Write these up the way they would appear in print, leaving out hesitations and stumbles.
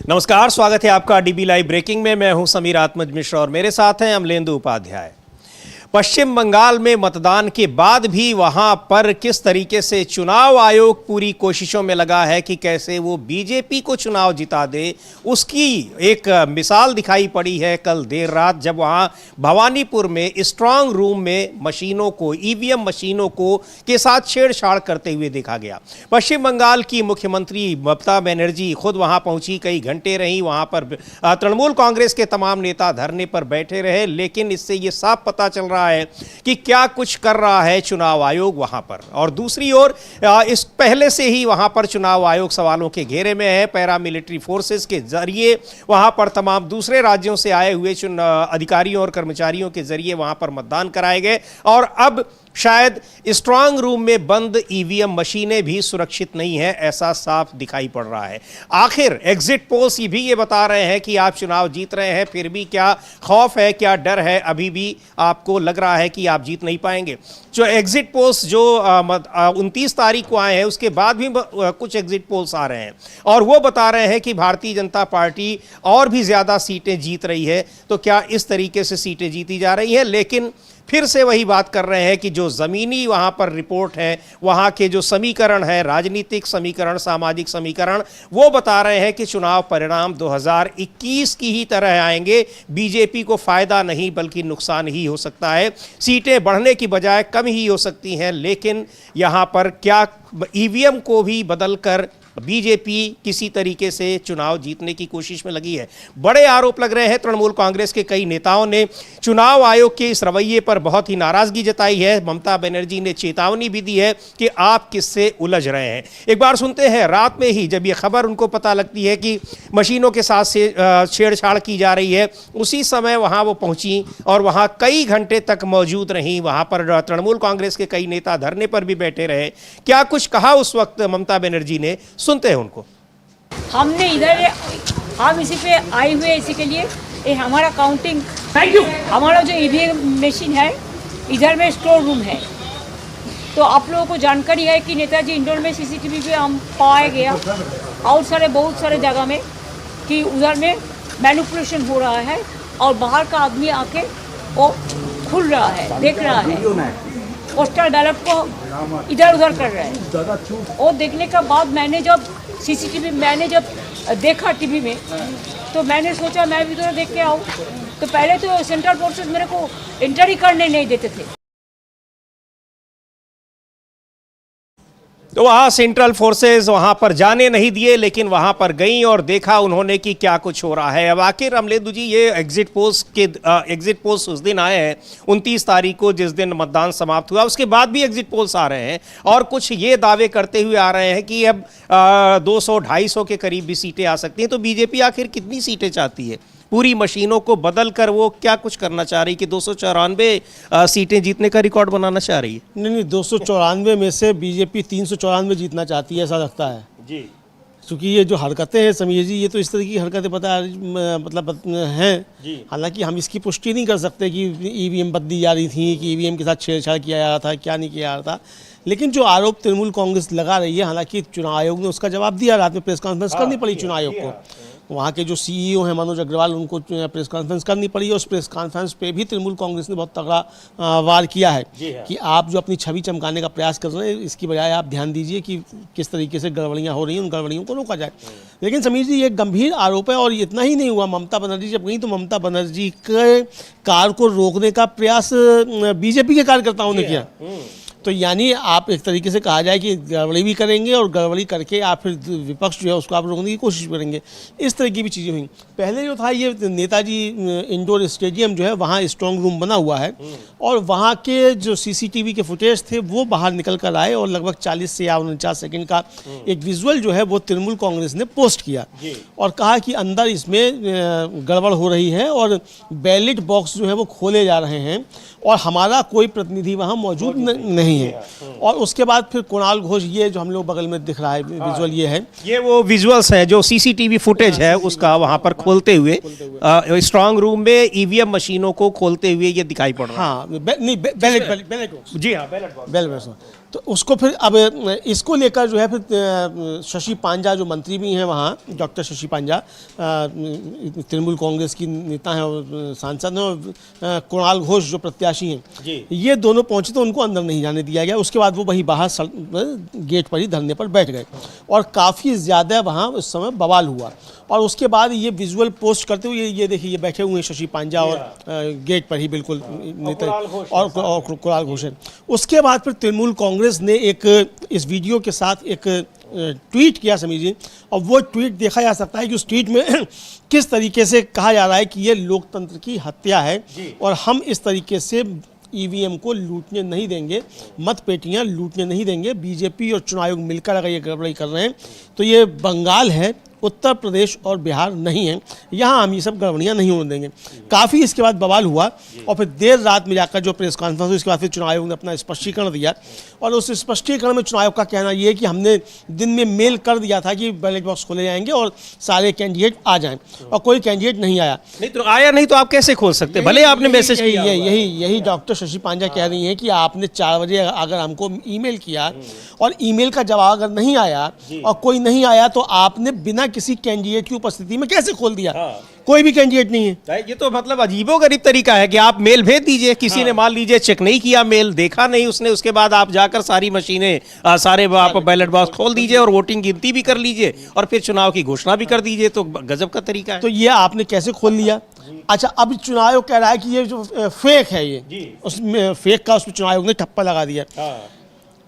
नमस्कार, स्वागत है आपका डीबी लाइव ब्रेकिंग में। मैं हूं समीर आत्मज मिश्र और मेरे साथ हैं अमलेंदु उपाध्याय। पश्चिम बंगाल में मतदान के बाद भी वहां पर किस तरीके से चुनाव आयोग पूरी कोशिशों में लगा है कि कैसे वो बीजेपी को चुनाव जिता दे, उसकी एक मिसाल दिखाई पड़ी है कल देर रात, जब वहां भवानीपुर में स्ट्रांग रूम में मशीनों को, ईवीएम मशीनों को के साथ छेड़छाड़ करते हुए देखा गया। पश्चिम बंगाल की मुख्यमंत्री ममता बनर्जी खुद वहां पहुंची, कई घंटे रही वहां पर। तृणमूल कांग्रेस के तमाम नेता धरने पर बैठे रहे, लेकिन इससे ये साफ पता चल रहा है कि क्या कुछ कर रहा है चुनाव आयोग वहां पर। और दूसरी ओर इस पहले से ही वहां पर चुनाव आयोग सवालों के घेरे में है। पैरामिलिट्री फोर्सेस के जरिए वहां पर तमाम दूसरे राज्यों से आए हुए अधिकारियों और कर्मचारियों के जरिए वहां पर मतदान कराए गए, और अब शायद स्ट्रांग रूम में बंद ईवीएम मशीनें भी सुरक्षित नहीं है, ऐसा साफ दिखाई पड़ रहा है। आखिर एग्जिट पोल्स भी ये बता रहे हैं कि आप चुनाव जीत रहे हैं, फिर भी क्या खौफ है, क्या डर है, अभी भी आपको लग रहा है कि आप जीत नहीं पाएंगे। जो एग्जिट पोल्स जो 29 तारीख को आए हैं, उसके बाद भी कुछ एग्जिट पोल्स आ रहे हैं और वो बता रहे हैं कि भारतीय जनता पार्टी और भी ज़्यादा सीटें जीत रही है। तो क्या इस तरीके से सीटें जीती जा रही हैं? लेकिन फिर से वही बात कर रहे हैं कि जो ज़मीनी वहाँ पर रिपोर्ट है, वहाँ के जो समीकरण है, राजनीतिक समीकरण, सामाजिक समीकरण, वो बता रहे हैं कि चुनाव परिणाम 2021 की ही तरह आएंगे। बीजेपी को फ़ायदा नहीं बल्कि नुकसान ही हो सकता है। सीटें बढ़ने की बजाय कम ही हो सकती हैं। लेकिन यहाँ पर क्या ईवीएम को भी बदल कर बीजेपी किसी तरीके से चुनाव जीतने की कोशिश में लगी है? बड़े आरोप लग रहे हैं। तृणमूल कांग्रेस के कई नेताओं ने चुनाव आयोग के इस रवैये पर बहुत ही नाराजगी जताई है। ममता बनर्जी ने चेतावनी भी दी है कि आप किससे उलझ रहे हैं। एक बार सुनते हैं, रात में ही जब ये खबर उनको पता लगती है कि मशीनों के साथ से छेड़छाड़ की जा रही है, उसी समय वहां वो पहुंची और वहां कई घंटे तक मौजूद रहीं। वहां पर तृणमूल कांग्रेस के कई नेता धरने पर भी बैठे रहे। क्या कुछ कहा उस वक्त ममता बनर्जी ने, सुनते हैं उनको। हमने इधर हम इसी पे आए हुए इसी के लिए, ये हमारा काउंटिंग, थैंक यू, हमारा जो ईवीएम मशीन है इधर में स्टोर रूम है। तो आप लोगों को जानकारी है कि नेताजी इंडोर में सीसीटीवी पे हम पाया गया और बहुत सारे जगह में कि उधर में मैनिपुलेशन हो रहा है और बाहर का आदमी आके वो खुल रहा है, देख रहा है, पोस्टल बैलेट को इधर उधर कर रहे हैं। वो देखने के बाद मैंने जब सीसीटीवी मैंने जब देखा टीवी में, तो मैंने सोचा मैं भी थोड़ा देख के आऊँ। तो पहले तो सेंट्रल फोर्सेस मेरे को एंटर ही करने नहीं देते थे। तो वहाँ सेंट्रल फोर्सेस वहाँ पर जाने नहीं दिए, लेकिन वहाँ पर गई और देखा उन्होंने कि क्या कुछ हो रहा है। अब आखिर अमलेंदु जी, ये एग्जिट पोल्स उस दिन आए हैं 29 तारीख को, जिस दिन मतदान समाप्त हुआ। उसके बाद भी एग्जिट पोल्स आ रहे हैं और कुछ ये दावे करते हुए आ रहे हैं कि अब 200-250 के करीब भी सीटें आ सकती हैं। तो बीजेपी आखिर कितनी सीटें चाहती है? पूरी मशीनों को बदल कर वो क्या कुछ करना चाह रही कि 294 सीटें जीतने का रिकॉर्ड बनाना चाह रही है? नहीं, 294 में से बीजेपी 394 जीतना चाहती है, ऐसा लगता है जी। क्योंकि ये जो हरकतें हैं समीर जी, ये तो इस तरह की हरकतें मतलब हैं। हालांकि हम इसकी पुष्टि नहीं कर सकते कि ईवीएम बदली जा रही थी, कि ईवीएम के साथ छेड़छाड़ किया जा रहा था, क्या नहीं किया जा रहा था। लेकिन जो आरोप तृणमूल कांग्रेस लगा रही है, हालांकि चुनाव आयोग ने उसका जवाब दिया। रात में प्रेस कॉन्फ्रेंस करनी पड़ी चुनाव आयोग को। वहाँ के जो सीईओ हैं मनोज अग्रवाल, उनको प्रेस कॉन्फ्रेंस करनी पड़ी। और उस प्रेस कॉन्फ्रेंस पे भी तृणमूल कांग्रेस ने बहुत तगड़ा वार किया है कि आप जो अपनी छवि चमकाने का प्रयास कर रहे हैं, इसकी बजाय आप ध्यान दीजिए कि किस तरीके से गड़बड़ियाँ हो रही हैं, उन गड़बड़ियों को रोका जाए। लेकिन समीर जी, ये गंभीर आरोप है। और इतना ही नहीं हुआ, ममता बनर्जी जब गई तो ममता बनर्जी के कार को रोकने का प्रयास बीजेपी के कार्यकर्ताओं ने किया। तो यानी आप एक तरीके से कहा जाए कि गड़बड़ी भी करेंगे और गड़बड़ी करके आप फिर विपक्ष जो है उसको आप रोकने की कोशिश करेंगे। इस तरह की भी चीज़ें हुई। पहले जो था, ये नेताजी इंडोर स्टेडियम जो है, वहाँ स्ट्रांग रूम बना हुआ है और वहाँ के जो सीसीटीवी के फुटेज थे वो बाहर निकल कर आए और लगभग 40 से या 49 सेकेंड का एक विजुअल जो है वो तृणमूल कांग्रेस ने पोस्ट किया और कहा कि अंदर इसमें गड़बड़ हो रही है और बैलेट बॉक्स जो है वो खोले जा रहे हैं और हमारा कोई प्रतिनिधि वहाँ मौजूद नहीं है। और उसके बाद फिर कुणाल घोष, ये जो हम लोग बगल में दिख रहा है विजुअल, ये है, ये वो विजुअल्स है जो सीसीटीवी फुटेज है उसका, वहाँ पर खोलते हुए स्ट्रांग रूम में ईवीएम मशीनों को खोलते हुए ये दिखाई पड़ रहा है। हाँ, नहीं बैलेट बॉक्स, जी हाँ, बैलेट बॉक्स। तो उसको फिर अब इसको लेकर जो है फिर शशि पांजा जो मंत्री भी हैं वहाँ, डॉक्टर शशि पांजा तृणमूल कांग्रेस की नेता हैं और सांसद हैं, और कुणाल घोष जो प्रत्याशी हैं, ये दोनों पहुँचे तो उनको अंदर नहीं जाने दिया गया। उसके बाद वो वहीं बाहर गेट पर ही धरने पर बैठ गए और काफ़ी ज़्यादा वहाँ उस समय बवाल हुआ। और उसके बाद ये विजुअल पोस्ट करते हुए ये देखिए ये बैठे हुए हैं शशि पांजा और गेट पर ही बिल्कुल और कुणाल घोष है। उसके बाद फिर तृणमूल कांग्रेस ने एक इस वीडियो के साथ एक ट्वीट किया समीर जी, और वो ट्वीट देखा जा सकता है कि उस ट्वीट में किस तरीके से कहा जा रहा है कि ये लोकतंत्र की हत्या है और हम इस तरीके से ईवीएम को लूटने नहीं देंगे, मत पेटियां लूटने नहीं देंगे। बीजेपी और चुनाव आयोग मिलकर अगर ये गड़बड़ी कर रहे हैं तो ये बंगाल है, उत्तर प्रदेश और बिहार नहीं है, यहाँ हम ये सब गड़बड़ियाँ नहीं होने देंगे। काफ़ी इसके बाद बवाल हुआ और फिर देर रात में जाकर जो प्रेस कॉन्फ्रेंस हुई उसके बाद फिर चुनाव आयोग ने अपना स्पष्टीकरण दिया, और उस स्पष्टीकरण में चुनाव आयोग का कहना ये है कि हमने दिन में मेल कर दिया था कि बैलेट बॉक्स खोले जाएंगे और सारे कैंडिडेट आ जाएं, और कोई कैंडिडेट नहीं आया। नहीं तो आया नहीं तो आप कैसे खोल सकते, भले आपने मैसेज किया। यही डॉक्टर शशि पांजा कह रही हैं कि आपने 4 बजे अगर हमको ईमेल किया और ईमेल का जवाब अगर नहीं आया और कोई नहीं आया तो आपने बिना किसी कैंडिडेट की उपस्थिति में कैसे खोल दिया? कोई भी कैंडिडेट नहीं है। ये तो मतलब अजीबोगरीब तरीका है कि आप मेल भेज दीजिए, किसी ने मान लीजिए चेक नहीं किया, मेल देखा नहीं उसने, उसके बाद आप जाकर सारी मशीनें सारे आप बैलेट बॉक्स खोल दीजिए और वोटिंग गिनती भी कर लीजिए और फिर चुनाव की घोषणा भी कर दीजिए, तो गजब का तरीका है। तो ये आपने कैसे खोल लिया? अच्छा, अब चुनाव आयोग कह रहा है कि ये जो फेक है, ये उसमें फेक का उसमें चुनाव आयोग ने ठप्पा लगा दिया।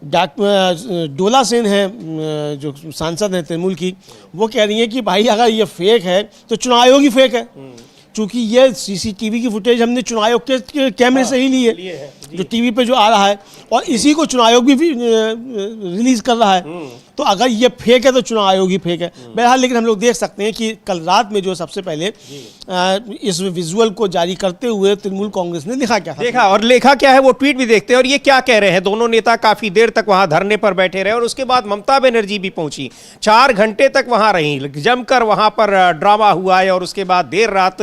डोला सेन है जो सांसद हैं तृणमूल की, वो कह रही हैं कि भाई अगर ये फेक है तो चुनाव आयोग ही फेक है, क्योंकि ये सीसीटीवी की फुटेज हमने चुनाव आयोग के कैमरे से ही ली है, जो टीवी पे जो आ रहा है, और इसी को चुनाव आयोग भी रिलीज कर रहा है। तो अगर ये फेक है तो चुनाव आयोग ही फेक है। बहरहाल लेकिन हम लोग देख सकते हैं कि कल रात में जो सबसे पहले इस विजुअल को जारी करते हुए तृणमूल कांग्रेस ने लिखा क्या था, देखा और लिखा क्या है वो ट्वीट भी देखते हैं। और ये क्या कह रहे हैं, दोनों नेता काफी देर तक वहां धरने पर बैठे रहे और उसके बाद ममता बनर्जी भी पहुंची, 4 घंटे तक वहां रही, जमकर वहां पर ड्रामा हुआ है और उसके बाद देर रात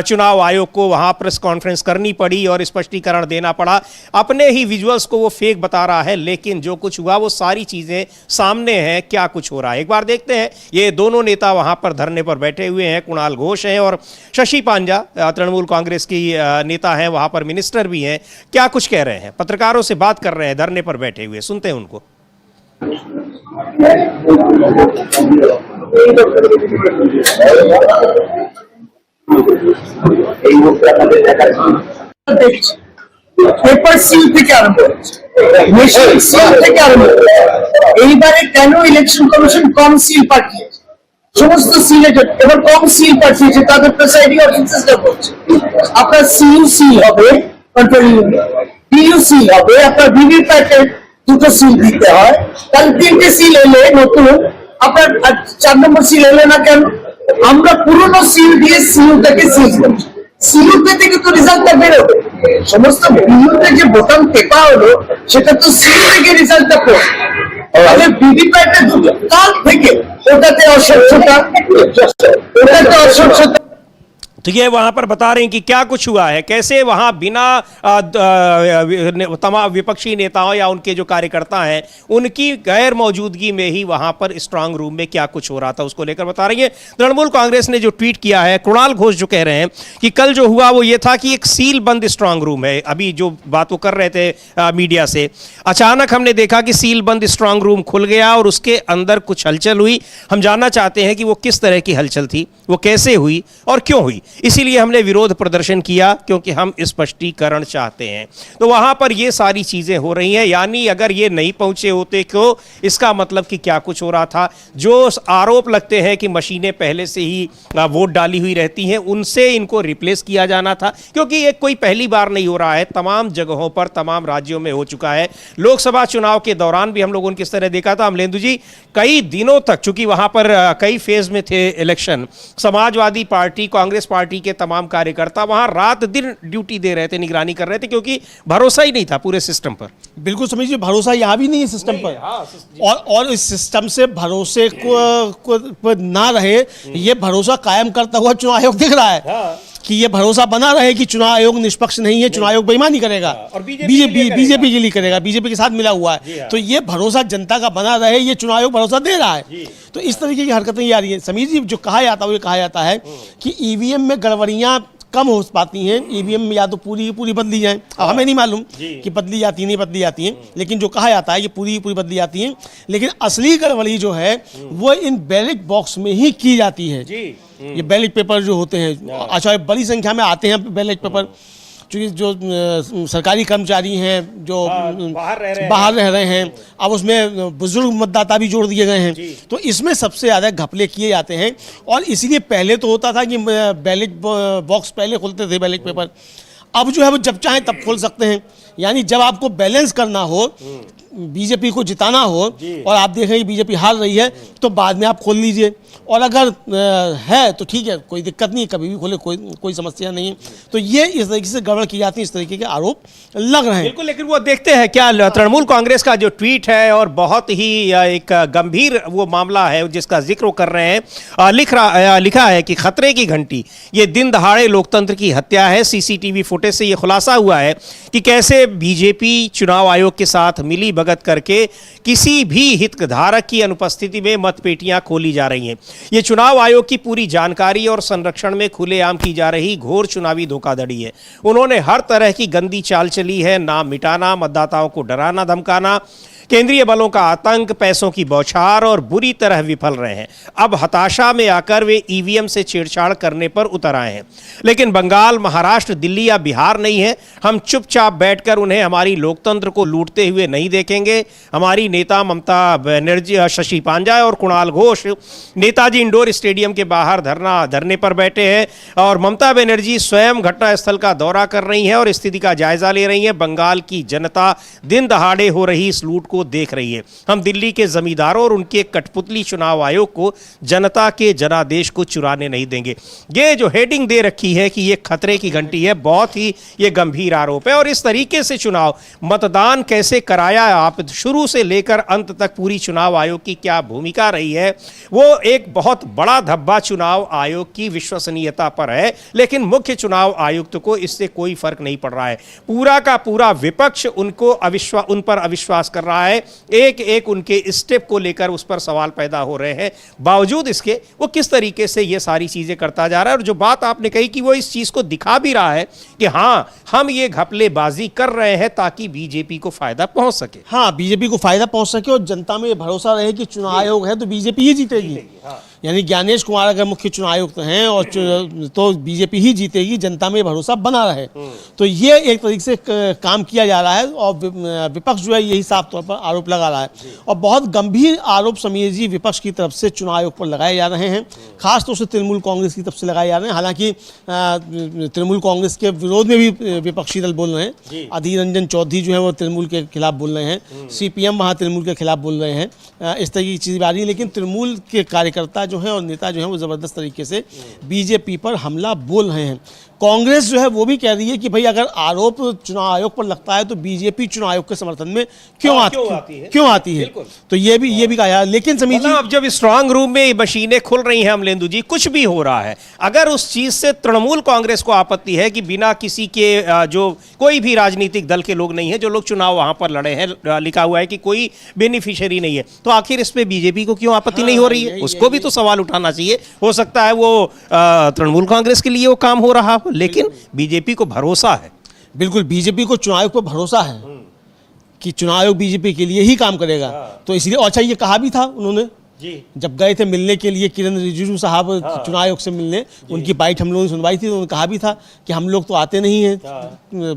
चुनाव आयोग को वहां प्रेस कॉन्फ्रेंस करनी पड़ी और स्पष्टीकरण देना पड़ा। अपने ही विजुअल्स को वो फेक बता रहा है, लेकिन जो कुछ हुआ वो सारी चीजें सामने है, क्या कुछ हो रहा है एक बार देखते हैं। ये दोनों नेता वहां पर धरने पर बैठे हुए हैं, कुणाल घोष हैं और शशि पांजा तृणमूल कांग्रेस की नेता हैं, वहां पर मिनिस्टर भी हैं, क्या कुछ कह रहे हैं, पत्रकारों से बात कर रहे हैं धरने पर बैठे हुए, सुनते हैं उनको। পেপার সিল থেকে আরম্ভ হচ্ছে, মেশিন সিল থেকে আরম্ভ হচ্ছে। এইবারে কেন ইলেকশন কমিশন কম সিল পাঠিয়েছে? সমস্ত সিলে এবার কম সিল পাঠিয়েছে, তাদের প্রেসাইডিং অফিসাররা বলছে আপনার সিইউসি হবে, কন্ট্রোল ইউনিট পিইউসি হবে, আপনার ভিভিপ্যাটে 2টো সিল দিতে হয়, তাহলে 3টে সিল এলে নতুন, আপনার 4 নম্বর সিল এলে না কেন? আমরা পুরনো সিল দিয়ে সিইউটাকে সিল করছি, সিইউতে থেকে তো রেজাল্টটা বেরোবে। সমস্ত বিলুতে যে বোতাম টেপা হলো সেটা তো সিল থেকে রেজাল্টটা পড়ে, তাহলে ভিভিপ্যাটে কাল থেকে ওটাতে অস্বচ্ছতা, ওটাতে অস্বচ্ছতা। तो ये वहां पर बता रहे हैं कि क्या कुछ हुआ है, कैसे वहां बिना तमाम विपक्षी नेताओं या उनके जो कार्यकर्ता हैं उनकी गैर मौजूदगी में ही वहां पर स्ट्रांग रूम में क्या कुछ हो रहा था उसको लेकर बता रही है। तृणमूल कांग्रेस ने जो ट्वीट किया है, कुणाल घोष जो कह रहे हैं कि कल जो हुआ वो ये था कि एक सील बंद स्ट्रांग रूम है, अभी जो बात वो कर रहे थे मीडिया से, अचानक हमने देखा कि सील बंद स्ट्रांग रूम खुल गया और उसके अंदर कुछ हलचल हुई। हम जानना चाहते हैं कि वो किस तरह की हलचल थी, वो कैसे हुई और क्यों हुई, इसीलिए हमने विरोध प्रदर्शन किया क्योंकि हम स्पष्टीकरण चाहते हैं। तो वहां पर ये सारी चीजें हो रही हैं, यानी अगर ये नहीं पहुंचे होते क्यों, इसका मतलब कि क्या कुछ हो रहा था। जो आरोप लगते हैं कि मशीनें पहले से ही वोट डाली हुई रहती हैं, उनसे इनको रिप्लेस किया जाना था, क्योंकि ये कोई पहली बार नहीं हो रहा है, तमाम जगहों पर तमाम राज्यों में हो चुका है। लोकसभा चुनाव के दौरान भी हम लोगों ने किस तरह देखा था अमलेंदु जी, कई दिनों तक, चूंकि वहां पर कई फेज में थे election, Samajwadi party, Congress party के तमाम कार्यकर्ता वहां रात दिन ड्यूटी दे रहे थे, निगरानी कर रहे थे, क्योंकि भरोसा ही नहीं था पूरे सिस्टम पर। बिल्कुल समझिए, भरोसा यहाँ भी नहीं है सिस्टम पर। और इस सिस्टम से भरोसे को ना रहे, ये भरोसा कायम करता हुआ चुनाव आयोग दिख रहा है। कि ये भरोसा बना रहे कि चुनाव आयोग निष्पक्ष नहीं है, चुनाव आयोग बेईमानी करेगा और बीजेपी के लिए करेगा, बीजेपी के साथ मिला हुआ है, तो ये भरोसा जनता का बना रहे, ये चुनाव आयोग भरोसा दे रहा है। तो इस तरीके की हरकतें ये आ रही है। समीर जी, जो कहा जाता है वो ये कहा जाता है कि ईवीएम में गड़बड़ियां कम हो पाती हैं, ईवीएम या तो पूरी पूरी बदली जाए। अब हमें नहीं मालूम कि बदली जाती नहीं बदली जाती हैं, लेकिन जो कहा जाता है ये पूरी पूरी बदली जाती हैं। लेकिन असली गड़बड़ी जो है वो इन बैलेट बॉक्स में ही की जाती है। ये बैलेट पेपर जो होते हैं, अच्छा बड़ी संख्या में आते हैं बैलेट पेपर, क्योंकि जो सरकारी कर्मचारी हैं जो बाहर रह रहे हैं, अब उसमें बुजुर्ग मतदाता भी जोड़ दिए गए हैं, तो इसमें सबसे ज़्यादा घपले किए जाते हैं। और इसीलिए पहले तो होता था कि बैलेट बॉक्स पहले खोलते थे बैलेट पेपर, अब जो है वो जब चाहें तब खोल सकते हैं। यानी जब आपको बैलेंस करना हो, बीजेपी को जिताना हो और आप देख रहे हैं बीजेपी हार रही है, तो बाद में आप खोल लीजिए, और अगर है तो ठीक है, कोई दिक्कत नहीं, कभी भी खोले, कोई समस्या नहीं है। तो ये इस तरीके से गड़बड़ की जाती है, इस तरीके के आरोप लग रहे हैं। बिल्कुल, लेकिन वो देखते हैं क्या तृणमूल कांग्रेस का जो ट्वीट है, और बहुत ही एक गंभीर वो मामला है जिसका जिक्र कर रहे हैं, लिखा है कि खतरे की घंटी, ये दिन दहाड़े लोकतंत्र की हत्या है। सीसीटीवी फुटेज से ये खुलासा हुआ है कि कैसे बीजेपी चुनाव आयोग के साथ मिली भगत करके किसी भी हितधारक की अनुपस्थिति में मतपेटियां खोली जा रही हैं। ये चुनाव आयोग की पूरी जानकारी और संरक्षण में खुलेआम की जा रही घोर चुनावी धोखाधड़ी है। उन्होंने हर तरह की गंदी चाल चली है, नाम मिटाना, मतदाताओं को डराना धमकाना, केंद्रीय बलों का आतंक, पैसों की बौछार, और बुरी तरह विफल रहे हैं। अब हताशा में आकर वे ईवीएम से छेड़छाड़ करने पर उतर आए हैं। लेकिन बंगाल, महाराष्ट्र, दिल्ली या बिहार नहीं है। हम चुपचाप बैठकर उन्हें हमारी लोकतंत्र को लूटते हुए नहीं देखेंगे। हमारी नेता ममता बनर्जी, शशि पांजा और कुणाल घोष नेताजी इंडोर स्टेडियम के बाहर धरने पर बैठे हैं, और ममता बनर्जी स्वयं घटनास्थल का दौरा कर रही हैं और स्थिति का जायजा ले रही हैं। बंगाल की जनता दिन दहाड़े हो रही इस लूट को देख रही है। हम दिल्ली के जमींदारों और उनके कठपुतली चुनाव आयोग को जनता के जनादेश को चुराने नहीं देंगे। ये जो हेडिंग दे रखी है कि ये खतरे की घंटी है, बहुत ही ये गंभीर आरोप है। और इस तरीके से चुनाव मतदान कैसे कराया, आप शुरू से लेकर अंत तक पूरी चुनाव आयोग की क्या भूमिका रही है, वो एक बहुत बड़ा धब्बा चुनाव आयोग की विश्वसनीयता पर है। लेकिन मुख्य चुनाव आयुक्त को इससे कोई फर्क नहीं पड़ रहा है। पूरा का पूरा विपक्ष उन पर अविश्वास कर रहा है। एक एक उनके स्टेप को लेकर उस पर सवाल पैदा हो रहे हैं। बावजूद इसके वो किस तरीके से ये सारी चीजें करता जा रहा है। और जो बात आपने कही कि वो इस चीज को दिखा भी रहा है कि हाँ, हम ये घपलेबाजी कर रहे हैं ताकि बीजेपी को फायदा पहुंच सके। हाँ, बीजेपी को फायदा पहुंच सके और जनता में ये भरोसा रहे कि चुनाव आयोग है तो बीजेपी ही जीतेगी। यानी ज्ञानेश कुमार अगर मुख्य चुनाव आयुक्त हैं और तो बीजेपी ही जीतेगी, जनता में भरोसा बना रहे। तो ये एक तरीके से काम किया जा रहा है, और विपक्ष जो है यही साफ तौर पर आरोप लगा रहा है। और बहुत गंभीर आरोप समीर जी विपक्ष की तरफ से चुनाव आयोग पर लगाए जा रहे हैं, खासतौर से तृणमूल कांग्रेस की तरफ से लगाए जा रहे हैं। हालांकि तृणमूल कांग्रेस के विरोध में भी विपक्षी दल बोल रहे हैं। अधीर रंजन चौधरी जो है वो तृणमूल के खिलाफ बोल रहे हैं, सीपीएम वहाँ तृणमूल के खिलाफ बोल रहे हैं। इस तरह की चीज़ आ रही है। लेकिन तृणमूल के कार्यकर्ता जो हैं और नेता जो हैं वो ज़बरदस्त तरीके से बीजेपी पर हमला बोल रहे हैं। कांग्रेस जो है वो भी कह रही है कि भाई अगर आरोप चुनाव आयोग पर लगता है तो बीजेपी चुनाव आयोग के समर्थन में क्यों आती है। तो ये भी कहा। लेकिन समीर जी, अब जब स्ट्रांग रूम में मशीनें खुल रही हैं अमलेंदु जी, कुछ भी हो रहा है, अगर उस चीज से तृणमूल कांग्रेस को आपत्ति है कि बिना किसी के जो कोई भी राजनीतिक दल के लोग नहीं है, जो लोग चुनाव वहां पर लड़े हैं, लिखा हुआ है कि कोई बेनिफिशियरी नहीं है, तो आखिर इस पे बीजेपी को क्यों आपत्ति नहीं हो रही है? उसको भी तो सवाल उठाना चाहिए। हो सकता है वो तृणमूल कांग्रेस के लिए वो काम हो रहा हो, लेकिन बीजेपी को भरोसा है। बिल्कुल, बीजेपी को चुनाव आयोग पर भरोसा है कि चुनाव आयोग बीजेपी के लिए ही काम करेगा। तो इसलिए, अच्छा ये कहा भी था उन्होंने जब गए थे मिलने के लिए किरण रिजिजू साहब चुनाव आयोग से मिलने, उनकी बाइट हम लोगों ने सुनवाई थी, तो उन्होंने कहा भी था कि हम लोग तो आते नहीं हैं,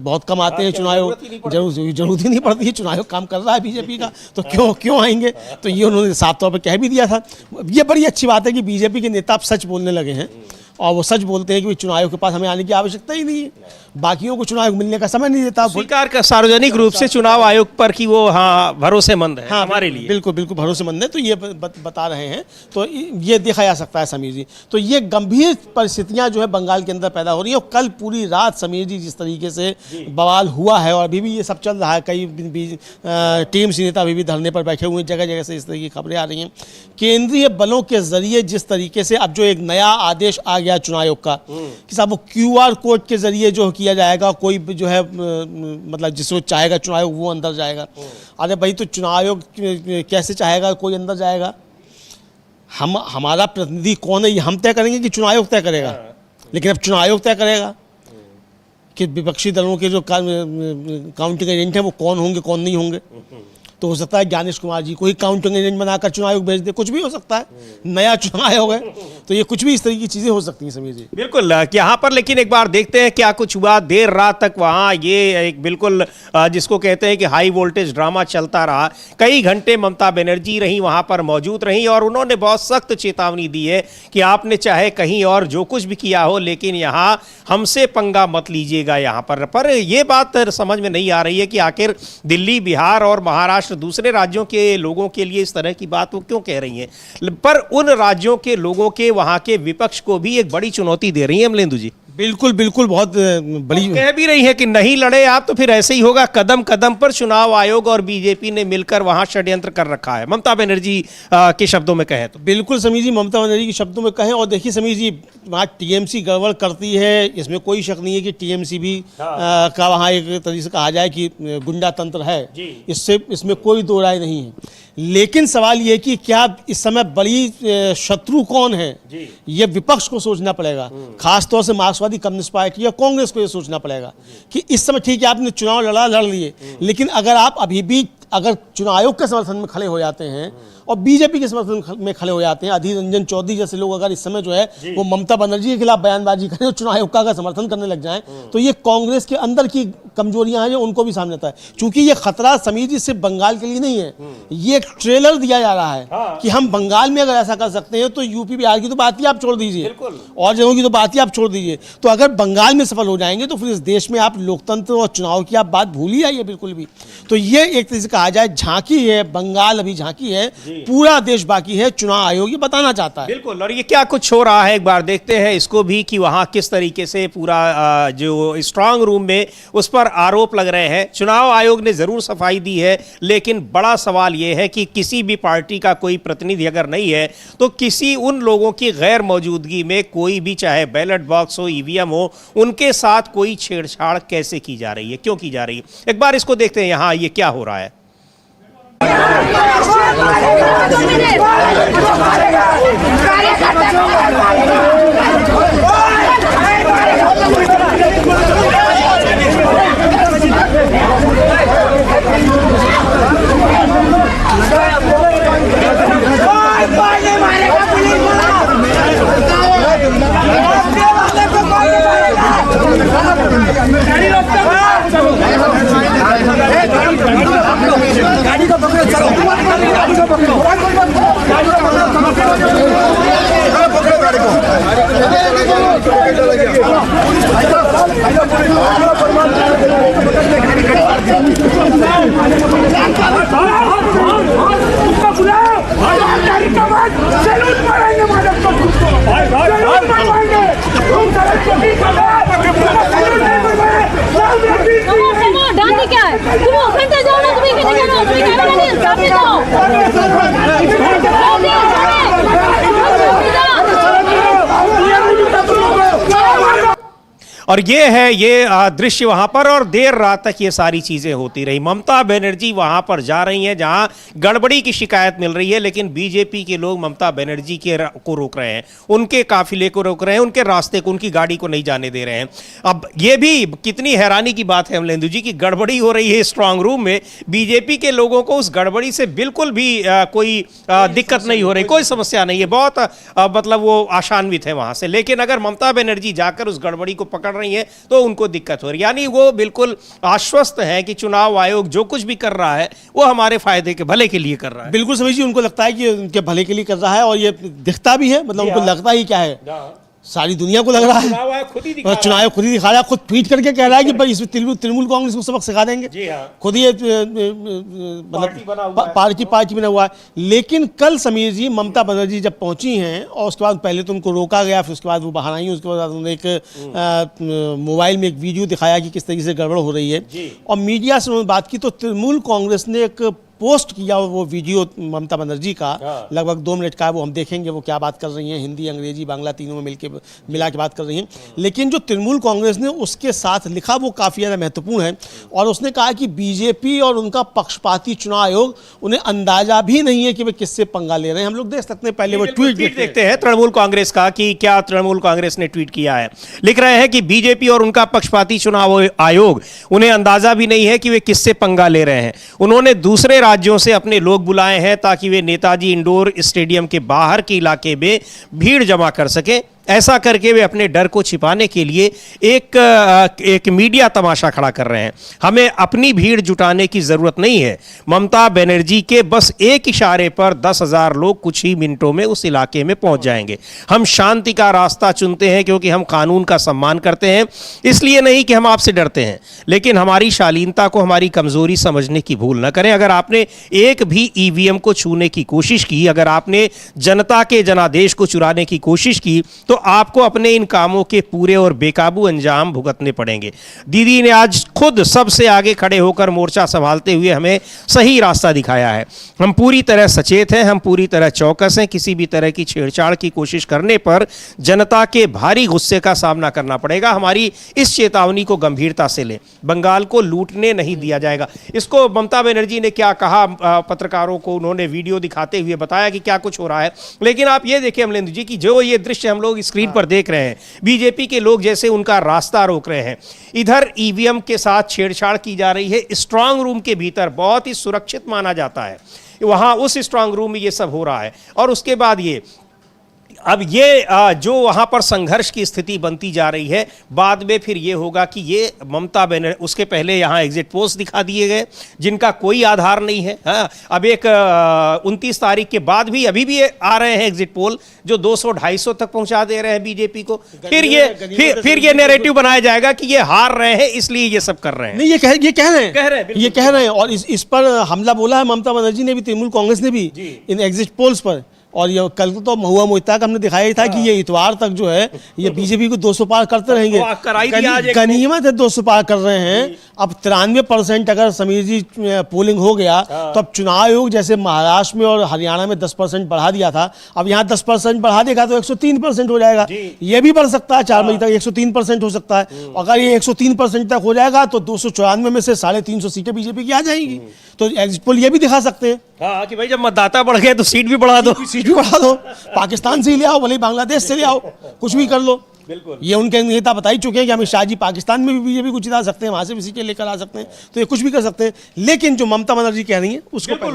बहुत कम आते हैं चुनाव आयोग, जरूरत ही नहीं पड़ती है, चुनाव आयोग काम कर रहा है बीजेपी का, तो क्यों आएंगे। तो ये उन्होंने साफ तौर पर कह भी दिया था। ये बड़ी अच्छी बात है कि बीजेपी के नेता अब सच बोलने लगे हैं, और वो सच बोलते हैं कि चुनाव आयोग के पास हमें आने की आवश्यकता ही नहीं है। बाकियों को चुनाव आयोग मिलने का समय नहीं देता। स्वीकार कर सार्वजनिक रूप से चुनाव आयोग पर कि वो हाँ भरोसेमंद है हमारे लिए। बिल्कुल बिल्कुल भरोसेमंद है, तो ये बता रहे हैं, तो ये देखा जा सकता है समीर जी। तो ये गंभीर परिस्थितियां जो है बंगाल के अंदर पैदा हो रही है। और कल पूरी रात समीर जी जिस तरीके से बवाल हुआ है और अभी भी ये सब चल रहा है, कई टीएमसी नेता अभी भी धरने पर बैठे हुए हैं, जगह जगह से इस तरह की खबरें आ रही हैं। केंद्रीय बलों के जरिए जिस तरीके से अब जो एक नया आदेश आ गया चुनाव आयोग का कि साहब वो QR कोड के जरिए जो किया जाएगा, कोई भी जो है मतलब जिसको चाहेगा चुनाव आयोग वो अंदर जाएगा। अरे भाई, तो चुनाव आयोग कैसे चाहेगा कोई अंदर जाएगा? हमारा प्रतिनिधि कौन है ये हम तय करेंगे कि चुनाव आयोग तय करेगा? लेकिन अब चुनाव आयोग तय करेगा कि विपक्षी दलों के जो काउंटिंग एजेंट हैं वो कौन होंगे कौन नहीं होंगे। तो हो सकता है ज्ञानेश कुमार जी को ही काउंटिंग एजेंट बनाकर चुनाव आयोग भेज दे, कुछ भी हो सकता है। नया चुनाव आयोग है तो ये कुछ भी इस तरह की चीजें हो सकती हैं समीर जी। बिल्कुल यहाँ पर लेकिन एक बार देखते हैं क्या कुछ हुआ। देर रात तक वहाँ ये एक बिल्कुल जिसको कहते हैं कि हाई वोल्टेज ड्रामा चलता रहा। कई घंटे ममता बनर्जी रही वहाँ पर मौजूद रही और उन्होंने बहुत सख्त चेतावनी दी है कि आपने चाहे कहीं और जो कुछ भी किया हो लेकिन यहाँ हमसे पंगा मत लीजिएगा यहाँ पर ये बात समझ में नहीं आ रही है कि आखिर दिल्ली, बिहार और महाराष्ट्र दूसरे राज्यों के लोगों के लिए इस तरह की बात वो क्यों कह रही हैं, पर उन राज्यों के लोगों के वहां के विपक्ष को भी एक बड़ी चुनौती दे रही है अमलेंदु जी। बिल्कुल बिल्कुल, बहुत बड़ी कह भी रही है कि नहीं लड़े आप तो फिर ऐसे ही होगा। कदम कदम पर चुनाव आयोग और बीजेपी ने मिलकर वहां षड्यंत्र कर रखा है, ममता बनर्जी के शब्दों में कहें तो। बिल्कुल समीर जी, ममता बनर्जी के शब्दों में कहें। और देखिए समीर जी, वहाँ टीएमसी गड़बड़ करती है, इसमें कोई शक नहीं है कि टीएमसी भी का वहाँ एक तरीके से कहा जाए कि गुंडा तंत्र है, इसमें कोई दो राय नहीं है। लेकिन सवाल ये कि क्या इस समय बड़ी शत्रु कौन है, ये विपक्ष को सोचना पड़ेगा। खासतौर से मार्क्सवादी कम्युनिस्ट पार्टी या कांग्रेस को ये सोचना पड़ेगा कि इस समय ठीक है आपने चुनाव लड़ लिए, लेकिन अगर आप अभी भी अगर चुनाव आयोग के समर्थन में खड़े हो जाते हैं और बीजेपी के समर्थन में खड़े हो जाते हैं, अधीर रंजन चौधरी जैसे लोग अगर इस समय जो है वो ममता बनर्जी के खिलाफ बयानबाजी करें और चुनाव आयोग का समर्थन करने लग जाएं, तो ये कांग्रेस के अंदर की कमजोरियां हैं जो उनको भी सामने आता है। क्योंकि ये खतरा समीर जी सिर्फ बंगाल के लिए नहीं है, ये एक ट्रेलर दिया जा रहा है कि हम बंगाल में अगर ऐसा कर सकते हैं तो यूपी बिहार की तो बात ही आप छोड़ दीजिए और जगहों की तो बात ही आप छोड़ दीजिए। तो अगर बंगाल में सफल हो जाएंगे तो फिर इस देश में आप लोकतंत्र और चुनाव की आप बात भूल ही आइए बिल्कुल भी। तो ये एक तरह से कहा जाए झांकी है, बंगाल अभी झांकी है, पूरा देश बाकी है, चुनाव आयोग ये बताना चाहता है। बिल्कुल, और ये क्या कुछ हो रहा है एक बार देखते हैं इसको भी कि वहां किस तरीके से पूरा जो स्ट्रांग रूम में उस पर आरोप लग रहे हैं। चुनाव आयोग ने जरूर सफाई दी है, लेकिन बड़ा सवाल यह है कि किसी भी पार्टी का कोई प्रतिनिधि अगर नहीं है तो किसी उन लोगों की गैर मौजूदगी में कोई भी, चाहे बैलेट बॉक्स हो, ईवीएम हो, उनके साथ कोई छेड़छाड़ कैसे की जा रही है, क्यों की जा रही है। एक बार इसको देखते हैं यहाँ ये क्या हो रहा है। गाड़ी को पकड़ो, चलो गाड़ी को पकड़ो, गाड़ी को पकड़ो, गाड़ी को क्या है तुम ओपन जाओ ना, तुम्हें क्या जाओ, तुम्हें क्या करना है, सामने जाओ। और ये है ये दृश्य वहां पर, और देर रात तक ये सारी चीजें होती रही। ममता बनर्जी वहां पर जा रही हैं जहां गड़बड़ी की शिकायत मिल रही है, लेकिन बीजेपी के लोग ममता बनर्जी को रोक रहे हैं, उनके काफिले को रोक रहे हैं, उनके रास्ते को, उनकी गाड़ी को नहीं जाने दे रहे हैं। अब ये भी कितनी हैरानी की बात है अमलेंदु जी की गड़बड़ी हो रही है स्ट्रांग रूम में, बीजेपी के लोगों को उस गड़बड़ी से बिल्कुल भी कोई दिक्कत नहीं हो रही, कोई समस्या नहीं है, बहुत मतलब वो आशान्वित है वहां से। लेकिन अगर ममता बनर्जी जाकर उस गड़बड़ी को पकड़ रही है तो उनको दिक्कत हो रही है। यानी वो बिल्कुल आश्वस्त है कि चुनाव आयोग जो कुछ भी कर रहा है वो हमारे फायदे के भले के लिए कर रहा है। बिल्कुल सभी जी, उनको लगता है कि उनके भले के लिए कर रहा है और ये दिखता भी है, मतलब उनको लगता ही क्या है। सारी दुनिया को लग रहा है। चुनाव आयोग खुद ही दिखा चुनाव आयोग खुद ही दिखा रहा है, खुद ट्वीट करके कह रहा है कि भाई इसमें तृणमूल कांग्रेस को सबक सिखा देंगे। जी हाँ। खुद ही पार्टी बना हुआ है। पार्टी बना हुआ है। लेकिन कल समीर जी ममता बनर्जी जब पहुंची हैं और उसके बाद पहले तो उनको रोका गया, फिर उसके बाद वो बाहर आई, उसके बाद उन्होंने एक मोबाइल में एक वीडियो दिखाया कि किस तरीके से गड़बड़ हो रही है और मीडिया से उन्होंने बात की। तो तृणमूल कांग्रेस ने एक पोस्ट किया वो वीडियो ममता बनर्जी का, लगभग 2 मिनट का है, वो हम देखेंगे वो क्या बात कर रही हैं, हिंदी अंग्रेजी बांग्ला तीनों में मिला के बात कर रही हैं। लेकिन जो तृणमूल कांग्रेस ने उसके साथ लिखा वो काफ़ी ज़्यादा महत्वपूर्ण है और उसने कहा कि बीजेपी और उनका पक्षपाती चुनाव आयोग उन्हें अंदाजा भी नहीं है कि वे किससे पंगा ले रहे हैं। हम लोग देख सकते हैं, पहले वो ट्वीट देखते हैं तृणमूल कांग्रेस का कि क्या तृणमूल कांग्रेस ने ट्वीट किया है। लिख रहे हैं कि बीजेपी और उनका पक्षपाती चुनाव आयोग उन्हें अंदाजा भी नहीं है कि वे किससे पंगा ले रहे हैं। उन्होंने दूसरे राज्यों से अपने लोग बुलाए हैं ताकि वे नेताजी इंडोर स्टेडियम के बाहर के इलाके में भीड़ जमा कर सकें। ऐसा करके वे अपने डर को छिपाने के लिए एक मीडिया तमाशा खड़ा कर रहे हैं। हमें अपनी भीड़ जुटाने की जरूरत नहीं है। ममता बनर्जी के बस एक इशारे पर 10,000 लोग कुछ ही मिनटों में उस इलाके में पहुंच जाएंगे। हम शांति का रास्ता चुनते हैं क्योंकि हम कानून का सम्मान करते हैं, इसलिए नहीं कि हम आपसे डरते हैं। लेकिन हमारी शालीनता को हमारी कमजोरी समझने की भूल न करें। अगर आपने एक भी ईवीएम को छूने की कोशिश की, अगर आपने जनता के जनादेश को चुराने की कोशिश की, तो आपको अपने इन कामों के पूरे और बेकाबू अंजाम भुगतने पड़ेंगे। दीदी ने आज खुद सबसे आगे खड़े होकर मोर्चा संभालते हुए हमें सही रास्ता दिखाया है। हम पूरी तरह सचेत हैं, हम पूरी तरह चौकस हैं। किसी भी तरह की छेड़छाड़ की कोशिश करने पर जनता के भारी गुस्से का सामना करना पड़ेगा। हमारी इस चेतावनी को गंभीरता से लें। बंगाल को लूटने नहीं दिया जाएगा। इसको ममता बनर्जी ने क्या कहा, पत्रकारों को उन्होंने वीडियो दिखाते हुए बताया कि क्या कुछ हो रहा है। लेकिन आप ये देखिए अमलेंदु जी कि जो ये दृश्य हम लोग स्क्रीन पर देख रहे हैं, बीजेपी के लोग जैसे उनका रास्ता रोक रहे हैं। इधर ईवीएम के साथ छेड़छाड़ की जा रही है। स्ट्रांग रूम के भीतर बहुत ही सुरक्षित माना जाता है, वहां उस स्ट्रांग रूम में ये सब हो रहा है। और उसके बाद ये अब ये जो वहां पर संघर्ष की स्थिति बनती जा रही है, बाद में फिर ये होगा कि ये ममता बनर्जी, उसके पहले यहां एग्जिट पोल्स दिखा दिए गए जिनका कोई आधार नहीं है। हाँ, अब एक 29 तारीख के बाद भी अभी भी आ रहे हैं एग्जिट पोल जो 200-250 तक पहुंचा दे रहे हैं बीजेपी को। फिर ये नैरेटिव बनाया जाएगा कि ये हार रहे हैं इसलिए ये सब कर रहे हैं। नहीं, ये कह रहे हैं और इस पर हमला बोला है ममता बनर्जी ने भी, तृणमूल कांग्रेस ने भी इन एग्जिट पोल्स पर। और ये कल तो महुआ मोहिता का हमने दिखाया था कि ये इतवार तक जो है ये बीजेपी को 200 पार करते रहेंगे। गनीमत है 200 पार कर रहे हैं। अब 93% अगर समीर जी पोलिंग हो गया तो अब चुनाव आयोग जैसे महाराष्ट्र में और हरियाणा में 10% बढ़ा दिया था, अब यहाँ 10% बढ़ा देगा तो 103% हो जाएगा। ये भी बढ़ सकता है 4 मई तक 103% हो सकता है। अगर ये 103% तक हो जाएगा तो 294 में से 350 सीटें बीजेपी की आ जाएंगी। तो एग्जिट पोल ये भी दिखा सकते हैं हाँ कि भाई जब मतदाता बढ़ गए तो सीट भी बढ़ा दो, पाकिस्तान से ही ले आओ, भले बांग्लादेश से ले आओ, कुछ भी कर लो। बिल्कुल, ये उनके नेता बता ही चुके हैं कि अमित शाह जी पाकिस्तान में भी बीजेपी को जिता सकते हैं, वहां से भी सीटें लेकर आ सकते हैं, तो ये कुछ भी कर सकते हैं। लेकिन जो ममता बनर्जी कह रही हैं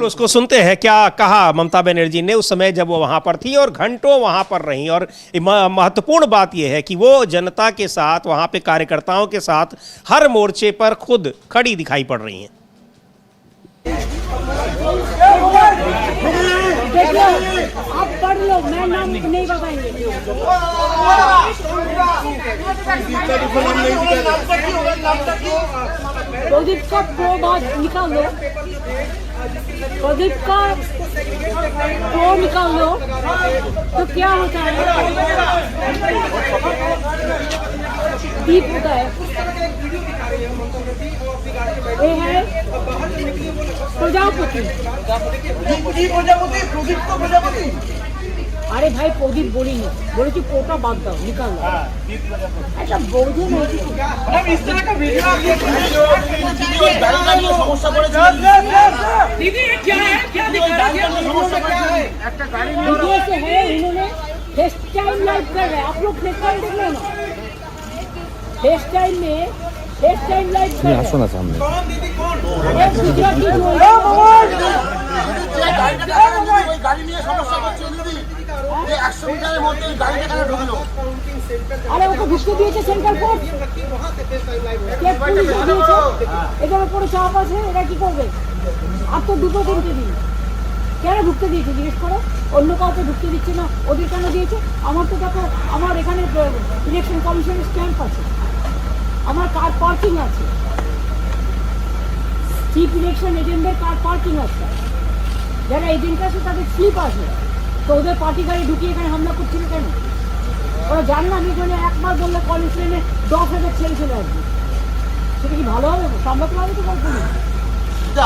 उसको सुनते हैं क्या कहा ममता बनर्जी ने उस समय जब वो वहां पर थी और घंटों वहां पर रही। और महत्वपूर्ण बात यह है कि वो जनता के साथ, वहां पे कार्यकर्ताओं के साथ हर मोर्चे पर खुद खड़ी दिखाई पड़ रही हैं। आप पढ़ लो, मैं नाम नहीं बताएंगे। प्रदीप का प्रो बात निकाल लो, प्रदीप का प्रो निकाल लो तो क्या होता है, दीप होता है। ये है प्रजापति। अरे भाई प्रदीप बोली नहीं, बोले कि पोटा बात दो, निकाल लो। अच्छा बोझे नहीं इस तरह का वीडियो दीदी क्या है, क्या दिखा है, वीडियो से है। इन्होंने फेस टाइम लाइव कर रहे हैं, आप लोग फेस टाइम देख लो ना, फेस टाइम में फेस टाइम लाइव कर रहे हैं सामने। আরে ওকে ঢুকতে দিয়েছে সেন্ট্রাল কোর্ট, এটার উপরে চাপ আছে, এটা কি করবে? আর তো 2-3 দিন কেন ঢুকতে দিয়েছে জিজ্ঞেস করো। অন্য কাউকে ঢুকতে দিচ্ছে না, ওদের কেন দিয়েছে? আমার তো দেখো, আমার এখানে ইলেকশন কমিশনের স্ট্যাম্প আছে, আমার কার পার্কিং আছে, চিফ ইলেকশন এজেন্টদের কার পার্কিং আছে, যারা এজেন্ট আছে তাদের স্লিপ আছে, তো ওদের পার্টি গাড়ি ঢুকিয়ে এখানে হামলা করছিল কেন? ওরা জানে না আমি এখানে একবার বললে কলেজ ট্রেনে 10,000 ছেলে চলে আসবে, সেটা কি ভালো হবে? সামলাতে পারবে তো গল্প নেই।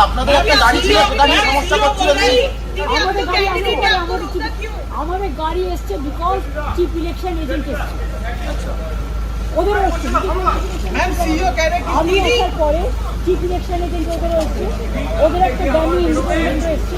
আপনাদের একটা গাড়ি ছিল, সেটা নিয়ে সমস্যা করছিল। আমাদের গাড়ি এসছে বিকজ চিফ ইলেকশন এজেন্ট এসছে, ওদের এসছে। আমি আসার পরে চিফ ইলেকশন এজেন্ট ওদের এসছে, ওদের একটা ডমি ইন্ডিপেন্ডেন্ট এসছে।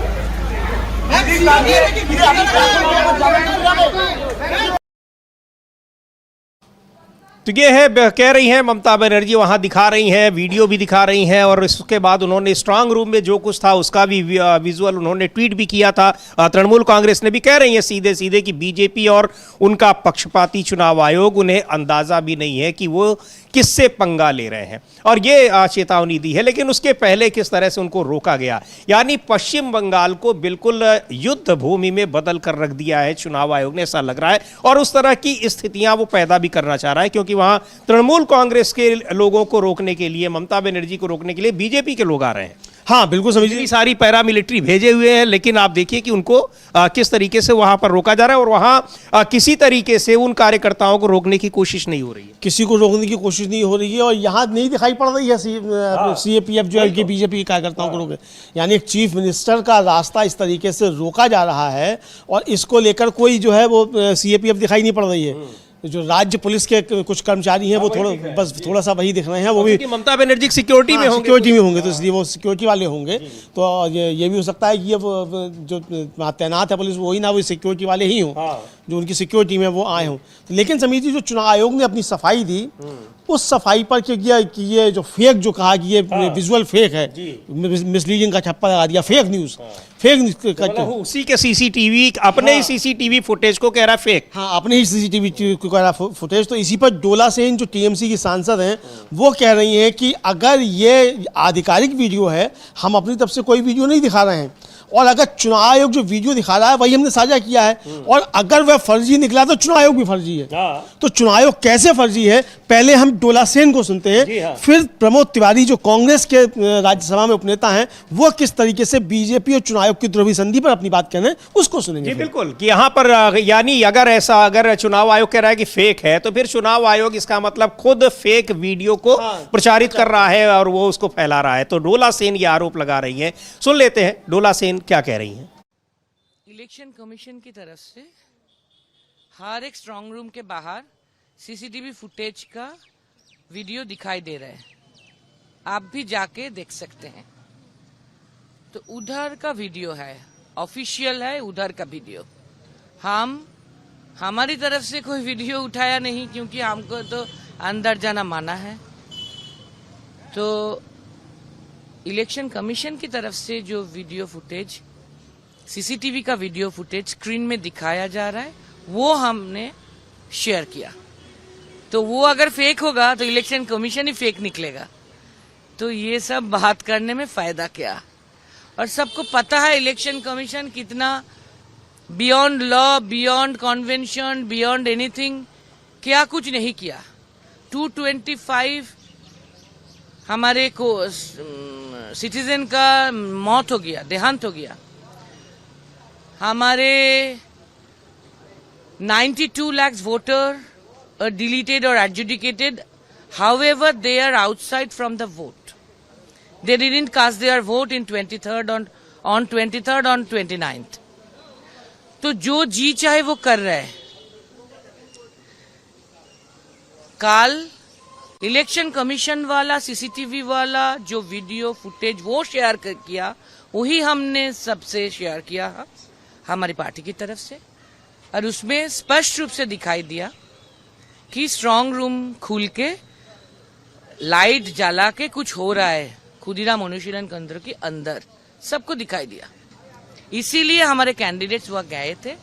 तो ये है, कह रही हैं ममता बनर्जी, वहाँ दिखा रही हैं, वीडियो भी दिखा रही हैं, और इसके बाद उन्होंने स्ट्रांग रूम में जो कुछ था उसका भी विजुअल उन्होंने ट्वीट भी किया था। तृणमूल कांग्रेस ने भी कह रही है सीधे सीधे कि बीजेपी और उनका पक्षपाती चुनाव आयोग, उन्हें अंदाज़ा भी नहीं है कि वो किससे पंगा ले रहे हैं, और ये चेतावनी दी है। लेकिन उसके पहले किस तरह से उनको रोका गया, यानी पश्चिम बंगाल को बिल्कुल युद्ध भूमि में बदल कर रख दिया है चुनाव आयोग ने, ऐसा लग रहा है। और उस तरह की स्थितियां वो पैदा भी करना चाह रहा है, क्योंकि वहां तृणमूल कांग्रेस के लोगों को रोकने के लिए, ममता बनर्जी को रोकने के लिए बीजेपी के लोग आ रहे हैं। हाँ बिल्कुल समझिए, इतनी सारी पैरामिलिट्री भेजे हुए हैं, लेकिन आप देखिए कि उनको किस तरीके से वहां पर रोका जा रहा है, और वहां किसी तरीके से उन कार्यकर्ताओं को रोकने की कोशिश नहीं हो रही है। किसी को रोकने की कोशिश नहीं हो रही है, और यहाँ नहीं दिखाई पड़ रही है CAPF जो है कि बीजेपी के कार्यकर्ताओं को रोके। यानी एक चीफ मिनिस्टर का रास्ता इस तरीके से रोका जा रहा है, और इसको लेकर कोई जो है वो CAPF दिखाई नहीं पड़ रही है। जो राज्य पुलिस के कुछ कर्मचारी हैं वो थोड़ा सा वही दिख रहे हैं, वो भी ममता बनर्जी सिक्योरिटी में होंगे, सिक्योरिटी में होंगे, तो इसलिए वो सिक्योरिटी वाले होंगे। तो ये भी हो सकता है कि ये जो तैनात है पुलिस, वही ना वो सिक्योरिटी वाले ही हों, जो उनकी सिक्योरिटी में वो आए हों। लेकिन समिति जो चुनाव आयोग ने अपनी सफाई दी, उस सफाई पर कि ये जो फेक जो कहा कि ये विजुअल फेक है, मिसलीडिंग का छप्पा लगा दिया, फेक न्यूज़ उसी के सीसीटीवी, अपने ही सीसीटीवी फुटेज को कह रहा है फेक। हाँ, अपने ही सीसीटीवी को कह रहा फुटेज। तो इसी पर डोला सेन जो TMC की सांसद हैं, वो कह रही हैं कि अगर ये आधिकारिक वीडियो है, हम अपनी तरफ से कोई वीडियो नहीं दिखा रहे हैं, और अगर चुनाव आयोग जो वीडियो दिखा रहा है वही हमने साझा किया है, और अगर वह फर्जी निकला तो चुनाव आयोग भी फर्जी है। तो चुनाव आयोग कैसे फर्जी है, पहले हम डोला सेन को सुनते हैं, फिर प्रमोद तिवारी जो कांग्रेस के राज्यसभा में उपनेता हैं, वो किस तरीके से बीजेपी और चुनाव आयोग की ध्रुवी संधि पर अपनी बात कह रहे हैं, उसको सुनेंगे। जी बिल्कुल, कि यहाँ पर यानी अगर चुनाव आयोग कह रहा है कि फेक है, तो फिर चुनाव आयोग इसका मतलब खुद फेक वीडियो को प्रचारित कर रहा है और वो उसको फैला रहा है। तो डोला सेन ये आरोप लगा रही है, सुन लेते हैं डोला सेन क्या कह रही हैं। इलेक्शन कमीशन की तरफ से हर एक स्ट्रांग रूम के बाहर CCTV फुटेज का वीडियो दिखाई दे रहा है, आप भी जाके देख सकते हैं। तो उधर का वीडियो है, ऑफिशियल है उधर का वीडियो। हमारी तरफ से कोई वीडियो उठाया नहीं, क्योंकि हमको तो अंदर जाना माना है। तो इलेक्शन कमीशन की तरफ से जो वीडियो फुटेज, CCTV का वीडियो फुटेज स्क्रीन में दिखाया जा रहा है, वो हमने शेयर किया। तो वो अगर फेक होगा तो इलेक्शन कमीशन ही फेक निकलेगा। तो ये सब बात करने में फायदा क्या। और सबको पता है इलेक्शन कमीशन कितना beyond law, beyond convention, beyond anything, क्या कुछ नहीं किया। 225 हमारे को सिटीजन का मौत हो गया, देहांत हो गया। हमारे 92 lakh voter deleted or adjudicated, however they are outside from the vote, they didn't cast their vote in 23rd on 29th। तो जो जी चाहे वो कर रहे हैं। कल इलेक्शन कमीशन वाला CCTV वाला जो वीडियो फुटेज वो शेयर किया, वही हमने सबसे शेयर किया हमारी पार्टी की तरफ से, और उसमें स्पष्ट रूप से दिखाई दिया कि स्ट्रांग रूम खुल के लाइट जला के कुछ हो रहा है खुदीराम अनुशीलन केंद्र के अंदर, सबको दिखाई दिया। इसीलिए हमारे कैंडिडेट्स वहां गए थे,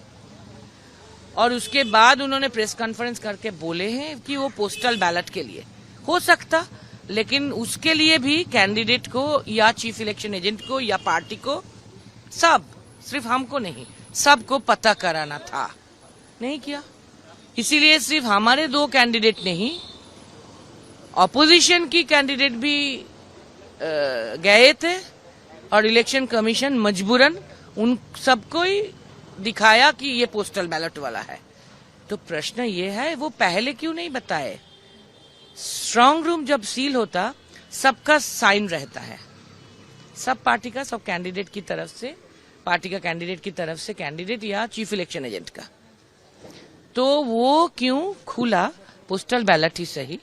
और उसके बाद उन्होंने प्रेस कॉन्फ्रेंस करके बोले हैं कि वो पोस्टल बैलेट के लिए हो सकता, लेकिन उसके लिए भी कैंडिडेट को या चीफ इलेक्शन एजेंट को या पार्टी को, सब, सिर्फ हमको नहीं, सबको पता कराना था, नहीं किया। इसीलिए सिर्फ हमारे 2 कैंडिडेट नहीं, ऑपोजिशन की कैंडिडेट भी गए थे और इलेक्शन कमीशन मजबूरन उन सबको ही दिखाया कि ये पोस्टल बैलेट वाला है। तो प्रश्न ये है, वो पहले क्यों नहीं बताए? स्ट्रांग रूम जब सील होता, सबका साइन रहता है, सब पार्टी का, सब कैंडिडेट की तरफ से, पार्टी का कैंडिडेट की तरफ से कैंडिडेट या चीफ इलेक्शन एजेंट का। तो वो क्यों खुला पोस्टल बैलेट ही सही,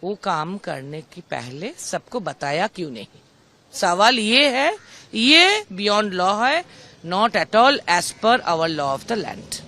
वो काम करने की पहले सबको बताया क्यों नहीं? सवाल ये है, ये बियॉन्ड लॉ है, not at all as per our law of the land.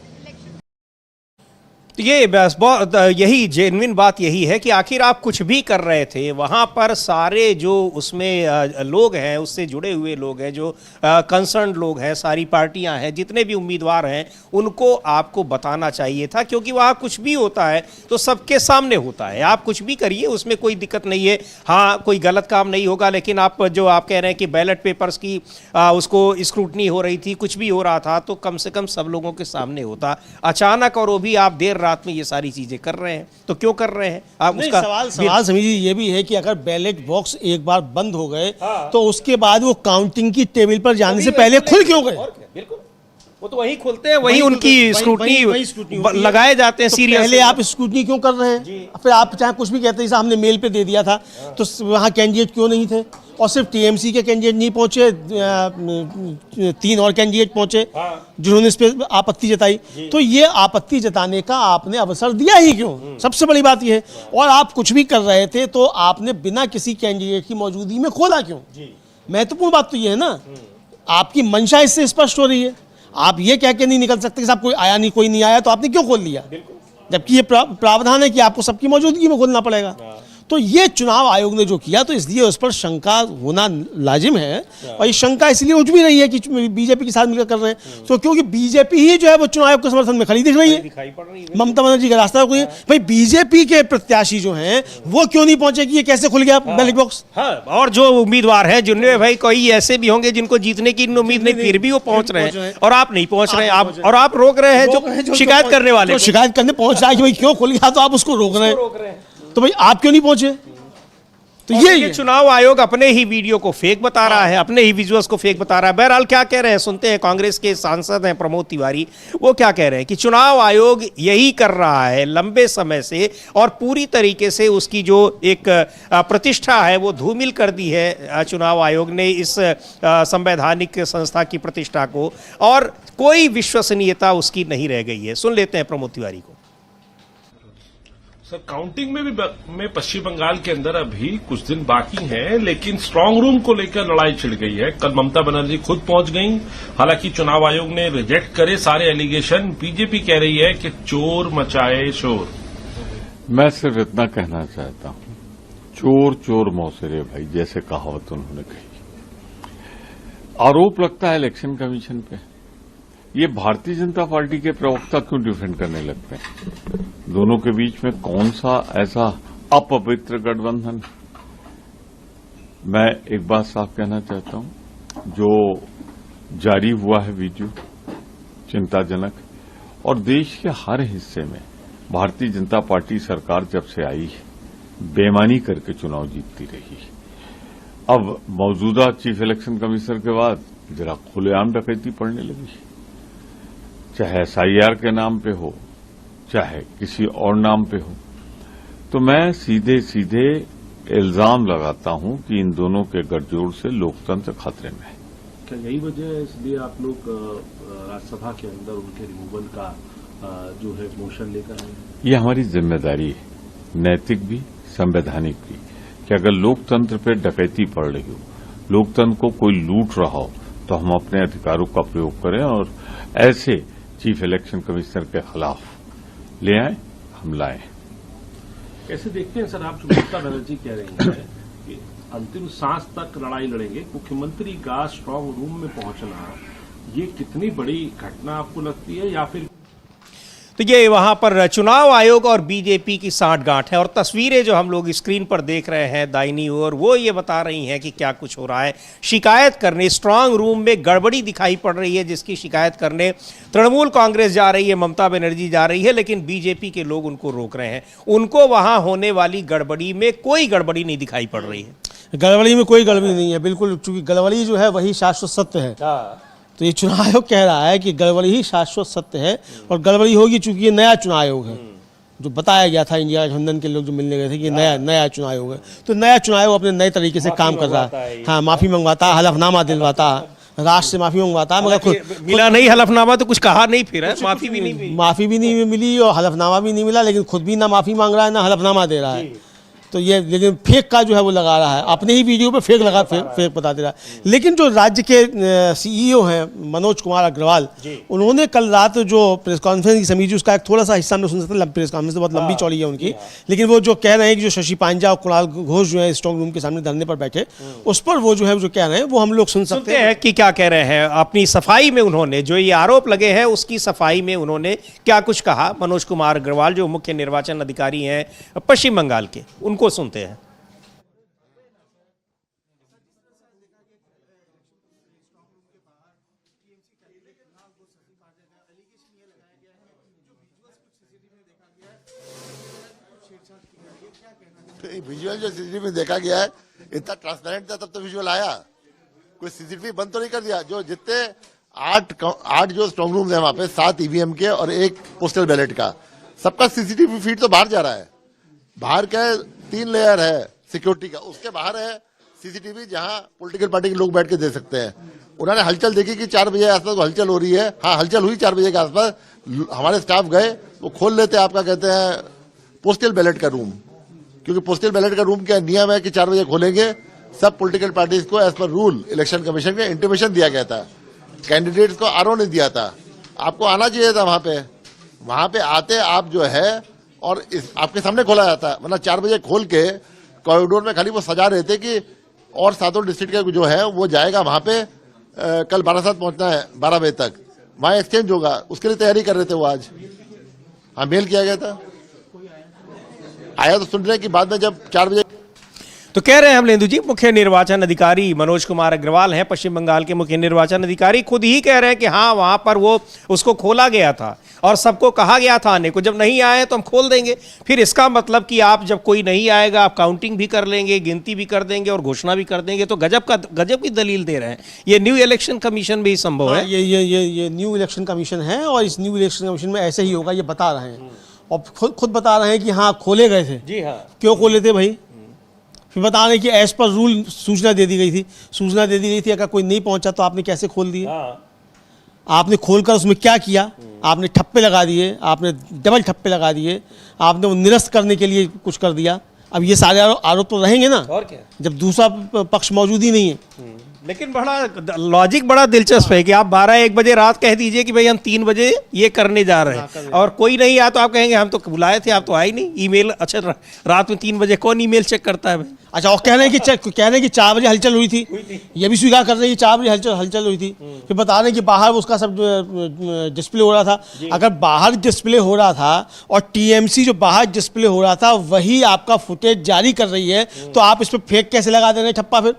ये बस बहुत यही जेन्युइन बात यही है कि आखिर आप कुछ भी कर रहे थे, वहाँ पर सारे जो उसमें लोग हैं, उससे जुड़े हुए लोग हैं, जो कंसर्न लोग हैं, सारी पार्टियां हैं, जितने भी उम्मीदवार हैं, उनको आपको बताना चाहिए था, क्योंकि वहाँ कुछ भी होता है तो सबके सामने होता है। आप कुछ भी करिए, उसमें कोई दिक्कत नहीं है। हाँ, कोई गलत काम नहीं होगा, लेकिन आप जो आप कह रहे हैं कि बैलेट पेपर्स की उसको स्क्रूटनी हो रही थी, कुछ भी हो रहा था, तो कम से कम सब लोगों के सामने होता। अचानक और वो भी आप देर रात में ये सारी चीजें कर रहे हैं, तो क्यों कर रहे हैं आप? उसका सवाल समझिए ये भी है कि अगर बैलेट बॉक्स एक बार बंद हो गए, तो उसके बाद वो काउंटिंग की टेबल पर जाने से पहले खुल क्यों गए? बिल्कुल, वो तो वहीं खुलते हैं, वहीं उनकी स्क्रूटनी लगाए जाते हैं। सीरियस पहले आप स्क्रूटनी क्यों कर रहे हैं? फिर आप चाहे कुछ भी कहते हैं, जैसे हमने मेल पे दे दिया था, तो वहाँ कैंडिडेट क्यों नहीं थे? और सिर्फ टीएमसी के कैंडिडेट नहीं पहुंचे, 3 और कैंडिडेट पहुंचे जिन्होंने इस पर आपत्ति जताई। तो ये आपत्ति जताने का आपने अवसर दिया ही क्यों? सबसे बड़ी बात ये है। और आप कुछ भी कर रहे थे तो आपने बिना किसी कैंडिडेट की मौजूदगी में खोला क्यों? महत्वपूर्ण बात तो ये है ना, आपकी मंशा इससे स्पष्ट हो रही है। आप ये कह के नहीं निकल सकते कि साहब कोई आया नहीं, कोई नहीं आया, तो आपने क्यों खोल लिया? जबकि ये प्रावधान है कि आपको सबकी मौजूदगी में खोलना पड़ेगा। तो ये चुनाव आयोग ने जो किया, तो इसलिए उस पर शंका होना लाजिम है। और ये शंका इसलिए उठ भी रही है कि बीजेपी के साथ मिलकर कर रहे हैं, तो क्योंकि बीजेपी ही जो है वो चुनाव आयोग के समर्थन में खड़ी दिख रही है, ममता बनर्जी का रास्ता कोई। भाई बीजेपी के प्रत्याशी जो हैं वो क्यों नहीं पहुंचे कि ये कैसे खुल गया बैलेट बॉक्स? और जो उम्मीदवार हैं, जिनमें भाई कोई ऐसे भी होंगे जिनको जीतने की उम्मीद नहीं, फिर भी वो पहुंच रहे हैं, और आप नहीं पहुंच रहे हैं, और आप रोक रहे हैं जो शिकायत करने वाले। तो शिकायत करने पहुंच रहा है कि भाई क्यों खुल गया, तो आप उसको रोक रहे हैं। तो भाई आप क्यों नहीं पहुंचे? तो ये चुनाव आयोग अपने ही वीडियो को फेक बता रहा है, अपने ही विजुअल्स को फेक बता रहा है। बहरहाल क्या कह रहे हैं सुनते हैं। कांग्रेस के सांसद हैं प्रमोद तिवारी, वो क्या कह रहे हैं कि चुनाव आयोग यही कर रहा है लंबे समय से, और पूरी तरीके से उसकी जो एक प्रतिष्ठा है वो धूमिल कर दी है चुनाव आयोग ने, इस संवैधानिक संस्था की प्रतिष्ठा को, और कोई विश्वसनीयता उसकी नहीं रह गई है। सुन लेते हैं प्रमोद तिवारी को। सर, काउंटिंग में पश्चिम बंगाल के अंदर अभी कुछ दिन बाकी हैं, लेकिन स्ट्रांग रूम को लेकर लड़ाई छिड़ गई है। कल ममता बनर्जी खुद पहुंच गईं। हालांकि चुनाव आयोग ने रिजेक्ट करे सारे एलिगेशन। बीजेपी कह रही है कि चोर मचाए शोर। मैं सिर्फ इतना कहना चाहता हूं, चोर चोर मौसेरे भाई, जैसे कहावत उन्होंने कही। आरोप लगता है इलेक्शन कमीशन पे, ये भारतीय जनता पार्टी के प्रवक्ता क्यों डिफेंड करने लगते हैं? दोनों के बीच में कौन सा ऐसा अपवित्र गठबंधन? मैं एक बात साफ कहना चाहता हूं, जो जारी हुआ है वीडियो चिंताजनक, और देश के हर हिस्से में भारतीय जनता पार्टी सरकार जब से आई है बेईमानी करके चुनाव जीतती रही है। अब मौजूदा चीफ इलेक्शन कमिश्नर के बाद जरा खुलेआम डकैती पड़ने लगी, चाहे एसआईआर के नाम पे हो, चाहे किसी और नाम पे हो। तो मैं सीधे सीधे इल्जाम लगाता हूं कि इन दोनों के गठजोड़ से लोकतंत्र खतरे में है। क्या यही वजह है इसलिए आप लोग राज्यसभा के अंदर उनके रिमूवल का जो है मोशन लेकर आए? ये हमारी जिम्मेदारी है, नैतिक भी संवैधानिक भी, कि अगर लोकतंत्र पे डकैती पड़ रही हो, लोकतंत्र को कोई लूट रहा हो, तो हम अपने अधिकारों का प्रयोग करें और ऐसे चीफ इलेक्शन कमिश्नर के खिलाफ ले आए, हम लाए। कैसे देखते हैं सर आप, जो ममता बनर्जी कह रही हैं कि अंतिम सांस तक लड़ाई लड़ेंगे, मुख्यमंत्री का स्ट्रांग रूम में पहुंचना, ये कितनी बड़ी घटना आपको लगती है? या फिर तो ये वहां पर चुनाव आयोग और बीजेपी की सांठगांठ है और तस्वीरें जो हम लोग स्क्रीन पर देख रहे हैं दाहिनी ओर वो ये बता रही हैं कि क्या कुछ हो रहा है। शिकायत करने स्ट्रांग रूम में गड़बड़ी दिखाई पड़ रही है, जिसकी शिकायत करने तृणमूल कांग्रेस जा रही है, ममता बनर्जी जा रही है, लेकिन बीजेपी के लोग उनको रोक रहे हैं। उनको वहां होने वाली गड़बड़ी में कोई गड़बड़ी नहीं दिखाई पड़ रही है। गड़बड़ी में कोई गड़बड़ी नहीं है, बिल्कुल, चूंकि गड़बड़ी जो है वही शाश्वत सत्य है। तो ये चुनाव आयोग कह रहा है कि गड़बड़ी ही शाश्वत सत्य है और गड़बड़ी होगी चूंकि ये नया चुनाव आयोग है। जो बताया गया था इंडिया गठबंधन के लोग जो मिलने गए थे कि नया चुनाव आयोग है, तो नया चुनाव आयोग अपने नए तरीके से काम कर रहा है। हाँ, माफी मंगवाता, हलफनामा दिलवाता, राष्ट्र से माफी मंगवाता, मगर खुद मिला नहीं हलफनामा, तो कुछ कहा नहीं, फिर माफी भी नहीं मिली और हलफनामा भी नहीं मिला, लेकिन खुद भी ना माफी मांग रहा है ना हलफनामा दे रहा है। तो ये लेकिन फेक का जो है वो लगा रहा है, अपने ही वीडियो पे फेक बता दे रहा है। लेकिन जो राज्य के सीईओ हैं मनोज कुमार अग्रवाल, उन्होंने कल रात जो प्रेस कॉन्फ्रेंस की समीजी उसका एक थोड़ा सा हिस्सा में सुन सकते, प्रेस कॉन्फ्रेंस बहुत लंबी चौड़ी है उनकी, लेकिन वो जो कह रहे हैं कि जो शशि पांजा और कुणाल घोष जो है स्ट्रांग रूम के सामने धरने पर बैठे, उस पर वो जो है जो कह रहे हैं वो हम लोग सुन सकते हैं कि क्या कह रहे हैं। अपनी सफाई में उन्होंने जो ये आरोप लगे हैं उसकी सफाई में उन्होंने क्या कुछ कहा। मनोज कुमार अग्रवाल जो मुख्य निर्वाचन अधिकारी हैं पश्चिम बंगाल के, उनको सुनते हैं। विजुअल जो सीसीटीवी में देखा गया है इतना ट्रांसपेरेंट था, तब तो विजुअल आया। कोई सीसीटीवी बंद तो नहीं कर दिया। जो जितने आठ जो स्ट्रांग रूम है वहां पे 7 ईवीएम के और 1 पोस्टल बैलेट का, सबका सीसीटीवी फीड तो बाहर जा रहा है। बाहर का 3 लेयर है सिक्योरिटी का, उसके बाहर है सीसीटीवी जहां पॉलिटिकल पार्टी के लोग बैठ के दे सकते हैं। उन्होंने हलचल देखी कि 4 बजे आसपास वो हलचल हो रही है। हाँ, हलचल हुई 4 बजे के आसपास, हमारे स्टाफ गए, वो खोल लेते आपका कहते हैं पोस्टल बैलेट का रूम, क्योंकि पोस्टल बैलेट का रूम क्या नियम है कि 4 बजे खोलेंगे। सब पॉलिटिकल पार्टीज को as per rule election commission के इंटीमेशन दिया गया था, कैंडिडेट्स को आरओ ने दिया था। आपको आना चाहिए था वहां पे आते आप जो है और आपके सामने खोला जाता, वरना 4 बजे खोल के कॉरिडोर में खाली वो सजा रहे थे कि और 7 डिस्ट्रिक्ट का जो है वो जाएगा वहां पे। कल 12 पहुंचना है, 12 बजे तक वहां एक्सचेंज होगा, उसके लिए तैयारी कर रहे थे वो आज। हाँ, मेल किया गया था, आया तो सुन रहे हैं कि बाद में जब 4 बजे। तो कह रहे हैं अमलेंदु जी, मुख्य निर्वाचन अधिकारी मनोज कुमार अग्रवाल हैं पश्चिम बंगाल के मुख्य निर्वाचन अधिकारी, खुद ही कह रहे हैं कि हाँ वहां पर वो उसको खोला गया था और सबको कहा गया था आने को, जब नहीं आए तो हम खोल देंगे। फिर इसका मतलब कि आप जब कोई नहीं आएगा आप काउंटिंग भी कर लेंगे, गिनती भी कर देंगे और घोषणा भी कर देंगे। तो गजब की दलील दे रहे हैं। ये न्यू इलेक्शन कमीशन भी संभव है। ये न्यू इलेक्शन कमीशन है और इस न्यू इलेक्शन कमीशन में ऐसे ही होगा, ये बता रहे हैं और खुद बता रहे हैं कि हाँ खोले गए थे। जी हाँ, क्यों खोले थे भाई? फिर बता रहे हैं कि एज पर रूल सूचना दे दी गई थी, अगर कोई नहीं पहुंचा तो आपने कैसे खोल दिए? आपने खोलकर उसमें क्या किया? आपने ठप्पे लगा दिए, आपने डबल ठप्पे लगा दिए, आपने वो निरस्त करने के लिए कुछ कर दिया। अब ये सारे आरोप तो रहेंगे ना, और क्या, जब दूसरा पक्ष मौजूद ही नहीं है। लेकिन बड़ा लॉजिक बड़ा दिलचस्प है कि आप 12-1 बजे रात कह दीजिए कि भाई हम 3 बजे ये करने जा रहे हैं और कोई नहीं आया तो आप कहेंगे हम तो बुलाए थे, आप तो आए नहीं। ईमेल, अच्छा रात में 3 बजे कौन ईमेल चेक करता है भाई? अच्छा, और कह रहे हैं कि 4 बजे हलचल हुई थी, ये भी स्वीकार कर रहे हैं कि 4 बजे हलचल हुई थी। फिर बता रहे हैं कि बाहर उसका सब डिस्प्ले हो रहा था। अगर बाहर डिस्प्ले हो रहा था और टीएमसी जो बाहर डिस्प्ले हो रहा था वही आपका फुटेज जारी कर रही है, तो आप इस पर फेक कैसे लगा दे रहे हैं ठप्पा? फिर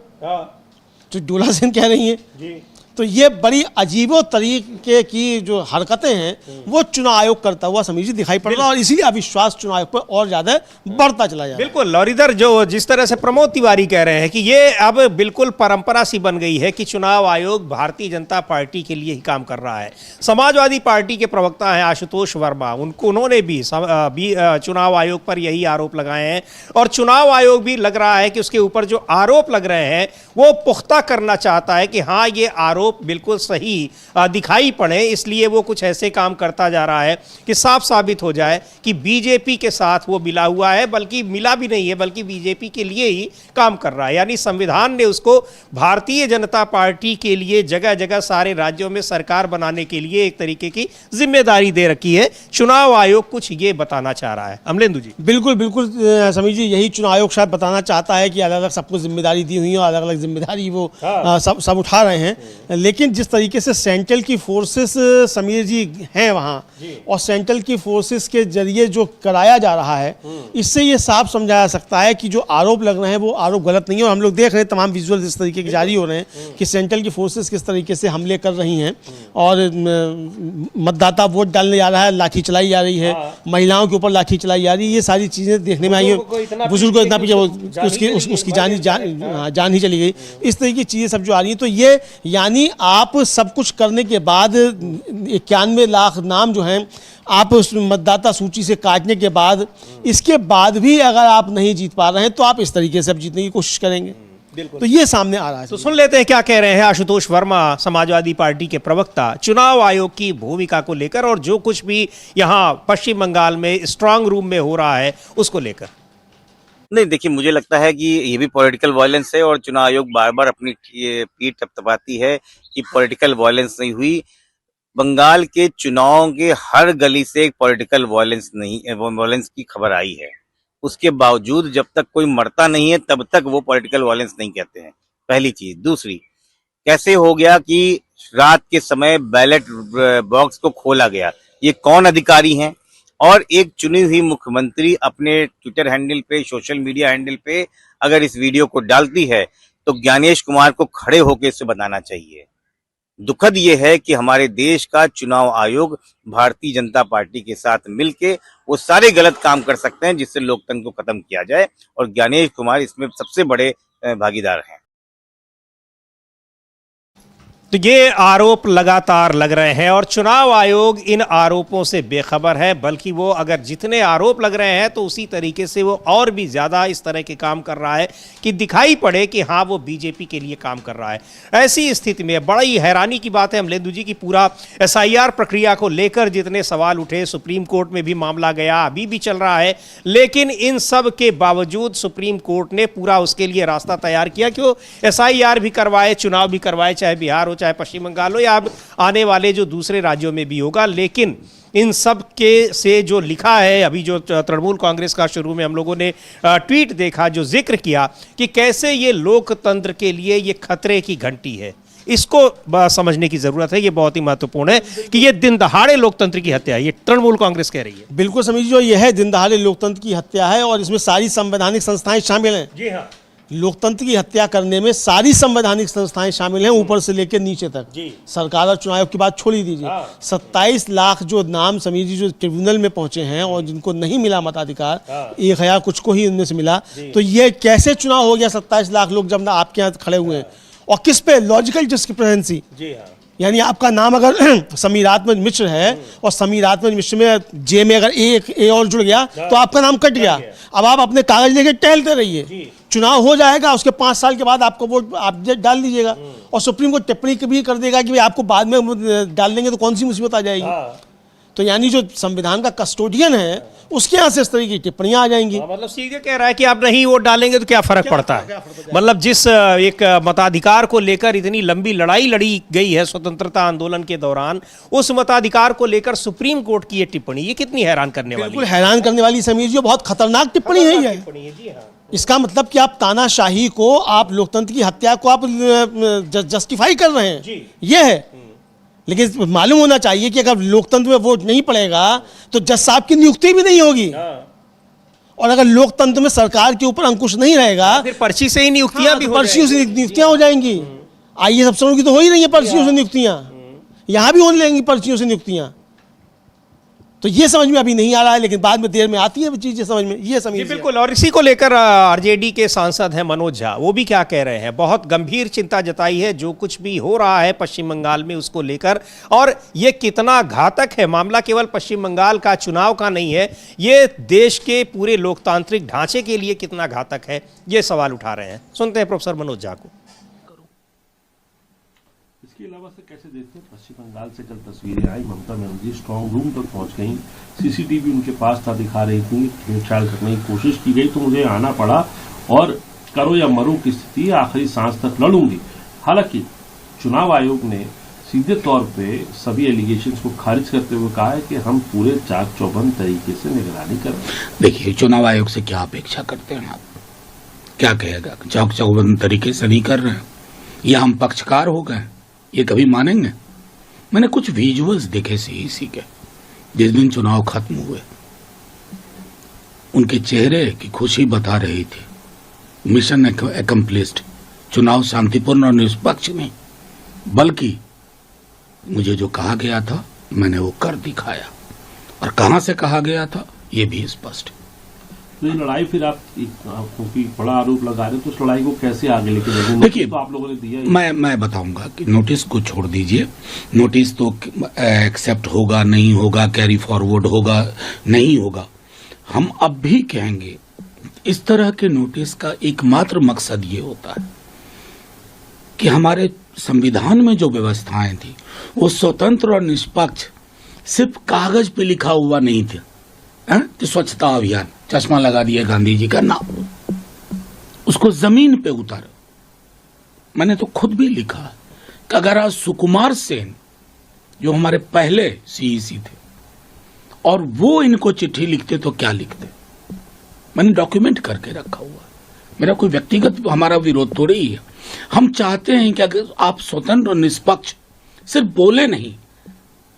जो डोला सिंह कह रही हैं, तो ये बड़ी अजीबो तरीके की जो हरकतें हैं वो चुनाव आयोग करता हुआ समीजी दिखाई पड़ रहा है और इसीलिए अविश्वास चुनाव आयोग पर और ज्यादा बढ़ता चला जा रहा है। बिल्कुल, और इधर जो जिस तरह से प्रमोद तिवारी कह रहे हैं कि ये अब बिल्कुल परंपरा सी बन गई है कि चुनाव आयोग भारतीय जनता पार्टी के लिए ही काम कर रहा है। समाजवादी पार्टी के प्रवक्ता हैं आशुतोष वर्मा, उन्होंने भी चुनाव आयोग पर यही आरोप लगाए हैं और चुनाव आयोग भी लग रहा है कि उसके ऊपर जो आरोप लग रहे हैं वो पुख्ता करना चाहता है कि हाँ ये आरोप बिल्कुल सही दिखाई पड़े, इसलिए वो कुछ ऐसे काम करता जा रहा है कि साफ साबित हो जाए कि बीजेपी के साथ वो मिला हुआ है, बल्कि मिला भी नहीं है बल्कि बीजेपी के लिए ही काम कर रहा है। यानी संविधान ने उसको भारतीय जनता पार्टी के लिए जगह जगह सारे राज्यों में सरकार बनाने के लिए एक तरीके की जिम्मेदारी दे रखी है। चुनाव आयोग कुछ ये बताना चाह रहा है। अमलेंदु जी, बिल्कुल समीर जी, यही चुनाव आयोग शायद बताना चाहता है कि अलग अलग सबको जिम्मेदारी दी हुई है और अलग अलग जिम्मेदारी वो सब उठा रहे हैं। लेकिन जिस तरीके से सेंट्रल की फोर्सेस समीर जी हैं वहाँ और सेंट्रल की फोर्सेस के जरिए जो कराया जा रहा है, इससे ये साफ समझाया सकता है कि जो आरोप लग रहे हैं वो आरोप गलत नहीं है। और हम लोग देख रहे हैं तमाम विजुअल्स इस तरीके के जारी हो रहे हैं कि सेंट्रल की फोर्सेस किस तरीके से हमले कर रही हैं और मतदाता वोट डालने जा रहा है, लाठी चलाई जा रही है, महिलाओं के ऊपर लाठी चलाई जा रही है। ये सारी चीज़ें देखने में आई है। बुजुर्ग को इतना पीछे उसकी जान ही चली गई। इस तरह की चीज़ें सब जो आ रही हैं, तो ये यानी आप सब कुछ करने के बाद 91 लाख नाम जो हैं आप उस मतदाता सूची से काटने के बाद, इसके बाद भी अगर आप नहीं जीत पा रहे हैं तो आप इस तरीके से अब जीतने की कोशिश करेंगे। तो ये सामने आ रहा है। तो सुन लेते हैं क्या कह रहे हैं आशुतोष वर्मा, समाजवादी पार्टी के प्रवक्ता, चुनाव आयोग की भूमिका को लेकर और जो कुछ भी यहाँ पश्चिम बंगाल में स्ट्रांग रूम में हो रहा है उसको लेकर। नहीं, देखिए, मुझे लगता है कि ये भी पॉलिटिकल वायलेंस है और चुनाव आयोग बार बार अपनी पीठ थपथपाती है कि पॉलिटिकल वायलेंस नहीं हुई। बंगाल के चुनाव के हर गली से एक पॉलिटिकल वायलेंस की खबर आई है। उसके बावजूद जब तक कोई मरता नहीं है तब तक वो पॉलिटिकल वायलेंस नहीं कहते हैं, पहली चीज। दूसरी, कैसे हो गया कि रात के समय बैलेट बॉक्स को खोला गया, ये कौन अधिकारी हैं? और एक चुनी हुई मुख्यमंत्री अपने ट्विटर हैंडल पे, सोशल मीडिया हैंडल पे अगर इस वीडियो को डालती है तो ज्ञानेश कुमार को खड़े होकर इसे बताना चाहिए। दुखद ये है कि हमारे देश का चुनाव आयोग भारतीय जनता पार्टी के साथ मिलके वो सारे गलत काम कर सकते हैं जिससे लोकतंत्र को खत्म किया जाए, और ज्ञानेश कुमार इसमें सबसे बड़े भागीदार हैं। तो ये आरोप लगातार लग रहे हैं और चुनाव आयोग इन आरोपों से बेखबर है, बल्कि वो अगर जितने आरोप लग रहे हैं तो उसी तरीके से वो और भी ज़्यादा इस तरह के काम कर रहा है कि दिखाई पड़े कि हाँ वो बीजेपी के लिए काम कर रहा है। ऐसी स्थिति में बड़ी हैरानी की बात है अमलेंदु जी की पूरा SIR प्रक्रिया को लेकर जितने सवाल उठे, सुप्रीम कोर्ट में भी मामला गया, अभी भी चल रहा है, लेकिन इन सब के बावजूद सुप्रीम कोर्ट ने पूरा उसके लिए रास्ता तैयार किया कि वो SIR भी करवाए, चुनाव भी करवाए, चाहे बिहार हो, चाहे पश्चिम बंगाल हो, या अब आने वाले जो दूसरे राज्यों में भी होगा। लेकिन इन सब के से जो लिखा है, अभी जो तृणमूल कांग्रेस का शुरू में हम लोगों ने ट्वीट देखा जो जिक्र किया कि कैसे ये लोकतंत्र के लिए ये खतरे की घंटी है, इसको समझने की जरूरत है। ये बहुत ही महत्वपूर्ण है कि ये दिन दहाड़े लोकतंत्र की हत्या है, ये तृणमूल कांग्रेस कह रही है। बिल्कुल समझिए, जो ये है दिन दहाड़े लोकतंत्र की हत्या है और इसमें सारी संवैधानिक संस्थाएं शामिल हैं। जी हाँ, लोकतंत्र की हत्या करने में सारी संवैधानिक संस्थाएं शामिल हैं, ऊपर से लेकर नीचे तक। सरकार और चुनाव आयोग की बात छोड़ ही दीजिए। 27 लाख जो नाम समीर जी जो ट्रिब्यूनल में पहुंचे हैं और जिनको नहीं मिला मताधिकार, 1000 कुछ को ही उनमें से मिला, तो ये कैसे चुनाव हो गया? 27 लाख लोग जब आपके यहाँ खड़े हुए हैं, और किस पे? Logical discrepancy. यानी आपका नाम अगर समीर आत्मज मिश्र है और समीर आत्मज मिश्र में जे में अगर ए और जुड़ गया तो आपका नाम कट गया। अब आप अपने कागज लेके टहलते रहिए, चुनाव हो जाएगा, उसके 5 साल के बाद आपको वोट आप डाल दीजिएगा और सुप्रीम कोर्ट टिप्पणी भी कर देगा कि भाई आपको बाद में डाल देंगे तो कौन सी मुसीबत आ जाएगी। तो यानी जो संविधान का कस्टोडियन है उसके यहाँ से इस तरह की टिप्पणियां आ जाएंगी। मतलब सीधे कह रहा है कि आप नहीं वोट डालेंगे तो क्या फर्क पड़ता है। मतलब जिस एक मताधिकार को लेकर इतनी लंबी लड़ाई लड़ी गई है स्वतंत्रता आंदोलन के दौरान, उस मताधिकार को लेकर सुप्रीम कोर्ट की ये टिप्पणी, ये कितनी हैरान करने वाली? बिल्कुल हैरान करने वाली समीर जी, बहुत खतरनाक टिप्पणी है ये। इसका मतलब कि आप तानाशाही को, आप लोकतंत्र की हत्या को आप जस्टिफाई कर रहे हैं, ये है। लेकिन मालूम होना चाहिए कि अगर लोकतंत्र में वोट नहीं पड़ेगा तो जज साहब की नियुक्ति भी नहीं होगी, और अगर लोकतंत्र में सरकार के ऊपर अंकुश नहीं रहेगा फिर पर्ची से ही नियुक्तियां भी, पर्चियों से नियुक्तियां हो जाएंगी। IAS अफसरों की तो हो ही रही है पर्चियों से नियुक्तियां, यहां भी होने लगेंगी पर्चियों से नियुक्तियां। तो ये समझ में अभी नहीं आ रहा है, लेकिन बाद में देर में आती है चीजें समझ में, ये समझ। बिल्कुल। और इसी को लेकर RJD के सांसद हैं मनोज झा, वो भी क्या कह रहे हैं, बहुत गंभीर चिंता जताई है जो कुछ भी हो रहा है पश्चिम बंगाल में उसको लेकर, और ये कितना घातक है। मामला केवल पश्चिम बंगाल का चुनाव का नहीं है, ये देश के पूरे लोकतांत्रिक ढांचे के लिए कितना घातक है, ये सवाल उठा रहे हैं। सुनते हैं प्रोफेसर मनोज झा को। इसके अलावा से कैसे देखते हैं पश्चिम बंगाल से कल तस्वीरें आई, ममता बनर्जी स्ट्रांग रूम तक पहुंच गई, CCTV उनके पास था, दिखा रही थी, छेड़छाड़ करने की कोशिश की गई तो मुझे आना पड़ा और करो या मरो की स्थिति, आखिरी सांस तक लड़ूंगी। हालांकि चुनाव आयोग ने सीधे तौर पे सभी एलिगेशंस को खारिज करते हुए कहा है कि हम पूरे चाक चौबंद तरीके से निगरानी कर रहे हैं। देखिए, चुनाव आयोग से क्या अपेक्षा करते हैं आप? क्या कहेगा? चाक चौबंद तरीके से नहीं कर रहे हैं, या हम पक्षकार हो गए? ये कभी मानेंगे? मैंने कुछ विजुअल्स देखे सीईसी के जिस दिन चुनाव खत्म हुए, उनके चेहरे की खुशी बता रही थी। मिशन एकम्प्लिस्ड, चुनाव शांतिपूर्ण और निष्पक्ष नहीं, बल्कि मुझे जो कहा गया था मैंने वो कर दिखाया। और कहां से कहा गया था ये भी स्पष्ट। तो ये लड़ाई फिर आप क्योंकि बड़ा आरोप लगा रहे हो, तो उस लड़ाई को कैसे आगे लेके जाएंगे? देखिए, तो आप लोगों ने दिया मैं बताऊंगा कि नोटिस को छोड़ दीजिए, नोटिस तो एक्सेप्ट होगा नहीं होगा, कैरी फॉरवर्ड होगा नहीं होगा। हम अब भी कहेंगे इस तरह के नोटिस का एकमात्र मकसद ये होता है कि हमारे संविधान में जो व्यवस्थाएं थी वो स्वतंत्र और निष्पक्ष सिर्फ कागज पे लिखा हुआ नहीं था। कि स्वच्छता अभियान, चश्मा लगा दिया गांधी जी का, ना, उसको जमीन पे उतारो। मैंने तो खुद भी लिखा कि अगर आज सुकुमार सेन जो हमारे पहले सीईसी थे और वो इनको चिट्ठी लिखते तो क्या लिखते, मैंने डॉक्यूमेंट करके रखा हुआ। मेरा कोई व्यक्तिगत हमारा विरोध थोड़ी ही है। हम चाहते हैं कि अगर आप स्वतंत्र और निष्पक्ष सिर्फ बोले नहीं,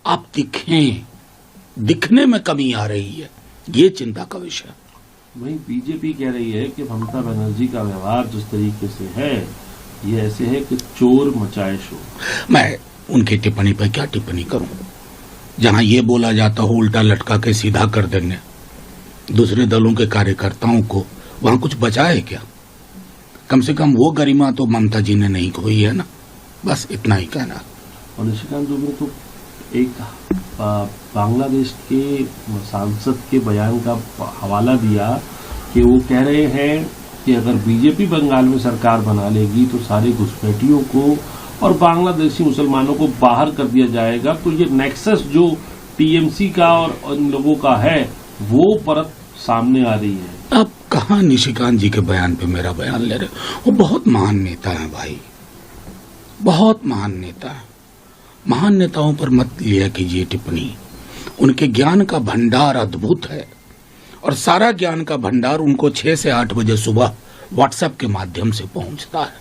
आप दिखें, दिखने में कमी आ रही है, ये चिंता का विषय। वहीं बीजेपी कह रही है कि ममता बनर्जी का व्यवहार जिस तरीके से है, ये ऐसे है कि चोर मचाए शोर। मैं उनकी टिप्पणी पर क्या टिप्पणी करूं? जहां ये बोला जाता हो उल्टा लटका के सीधा कर देंगे दूसरे दलों के कार्यकर्ताओं को, वहां कुछ बचा है क्या? कम से कम वो गरिमा तो ममता जी ने नहीं खोई है ना, बस इतना ही कहना। और निशिकांत दुबे तो एक बांग्लादेश के सांसद के बयान का हवाला दिया कि वो कह रहे हैं कि अगर बीजेपी बंगाल में सरकार बना लेगी तो सारे घुसपैठियों को और बांग्लादेशी मुसलमानों को बाहर कर दिया जाएगा। तो ये नेक्सस जो टीएमसी का और इन लोगों का है वो परत सामने आ रही है। अब कहाँ निशिकांत जी के बयान पे मेरा बयान ले रहे हो? वो बहुत महान नेता है भाई, बहुत महान नेता है। महान नेताओं पर मत लिया कीजिए टिप्पणी। उनके ज्ञान का भंडार अद्भुत है और सारा ज्ञान का भंडार उनको 6 से 8 बजे सुबह व्हाट्सएप के माध्यम से पहुंचता है।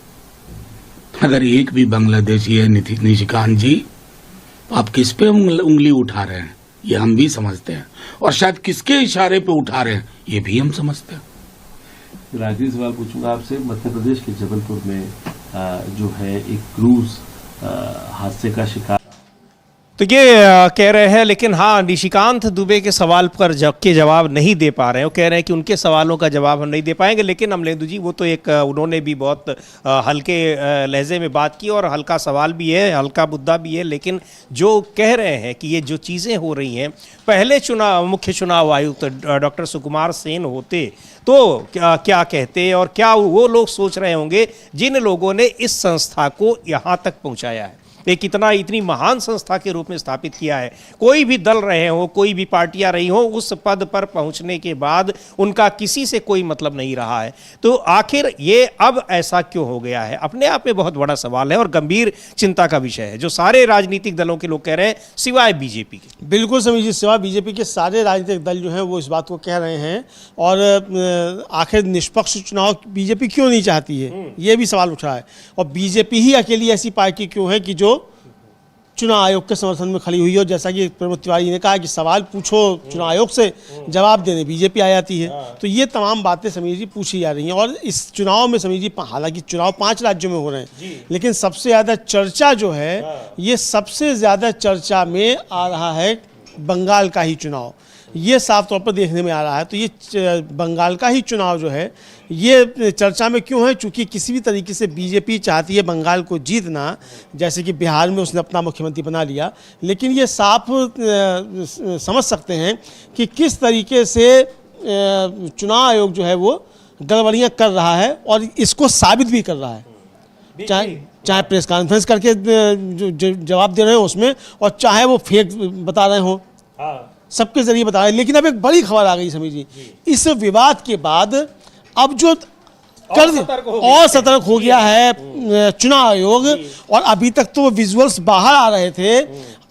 अगर एक भी बांग्लादेशी है निशिकांत जी, तो आप किस पे उंगली उठा रहे हैं ये हम भी समझते हैं, और शायद किसके इशारे पे उठा रहे हैं ये भी हम समझते हैं। राजनीतिक सवाल पूछूंगा आपसे। मध्य प्रदेश के जबलपुर में जो है एक क्रूज हादसे का शिकार, तो ये कह रहे हैं, लेकिन हाँ, निशिकांत दुबे के सवाल पर के जवाब नहीं दे पा रहे हैं। वो कह रहे हैं कि उनके सवालों का जवाब हम नहीं दे पाएंगे। लेकिन अमलेंदु जी, वो तो एक उन्होंने भी बहुत हल्के लहजे में बात की और हल्का सवाल भी है, हल्का मुद्दा भी है। लेकिन जो कह रहे हैं कि ये जो चीज़ें हो रही हैं, पहले मुख्य चुनाव आयुक्त डॉक्टर सुकुमार सेन होते तो क्या कहते और क्या वो लोग सोच रहे होंगे जिन लोगों ने इस संस्था को यहाँ तक पहुँचाया है, एक इतनी महान संस्था के रूप में स्थापित किया है। कोई भी दल रहे हो, कोई भी पार्टियां रही हो, उस पद पर पहुंचने के बाद उनका किसी से कोई मतलब नहीं रहा है। तो आखिर ये अब ऐसा क्यों हो गया है, अपने आप में बहुत बड़ा सवाल है और गंभीर चिंता का विषय है, जो सारे राजनीतिक दलों के लोग कह रहे हैं, सिवाय बीजेपी के। बिल्कुल समीर जी, सिवाय बीजेपी के सारे राजनीतिक दल जो हैं वो इस बात को कह रहे हैं। और आखिर निष्पक्ष चुनाव बीजेपी क्यों नहीं चाहती है, ये भी सवाल उठ रहा है। और बीजेपी ही अकेली ऐसी पार्टी क्यों है कि जो चुनाव आयोग के समर्थन में खड़ी हुई हो। जैसा कि प्रमोद तिवारी ने कहा कि सवाल पूछो चुनाव आयोग से, जवाब देने बीजेपी आ जाती है। तो ये तमाम बातें समीर जी पूछी जा रही हैं। और इस चुनाव में समीर जी, हालांकि चुनाव 5 राज्यों में हो रहे हैं, लेकिन सबसे ज़्यादा चर्चा जो है, ये सबसे ज़्यादा चर्चा में आ रहा है बंगाल का ही चुनाव। ये साफ तौर पर देखने में आ रहा है। तो ये बंगाल का ही चुनाव जो है ये चर्चा में क्यों है? चूँकि किसी भी तरीके से बीजेपी चाहती है बंगाल को जीतना, जैसे कि बिहार में उसने अपना मुख्यमंत्री बना लिया। लेकिन ये साफ समझ सकते हैं कि किस तरीके से चुनाव आयोग जो है वो गड़बड़ियाँ कर रहा है और इसको साबित भी कर रहा है। चाहे प्रेस कॉन्फ्रेंस करके जवाब दे रहे हो उसमें, और चाहे वो फेक बता रहे हो, सबके जरिए बता रहे हैं। लेकिन अब एक बड़ी खबर आ गई समीर जी, इस विवाद के बाद अब जो और सतर्क हो गया है चुनाव आयोग। और अभी तक तो वो विजुअल्स बाहर आ रहे थे,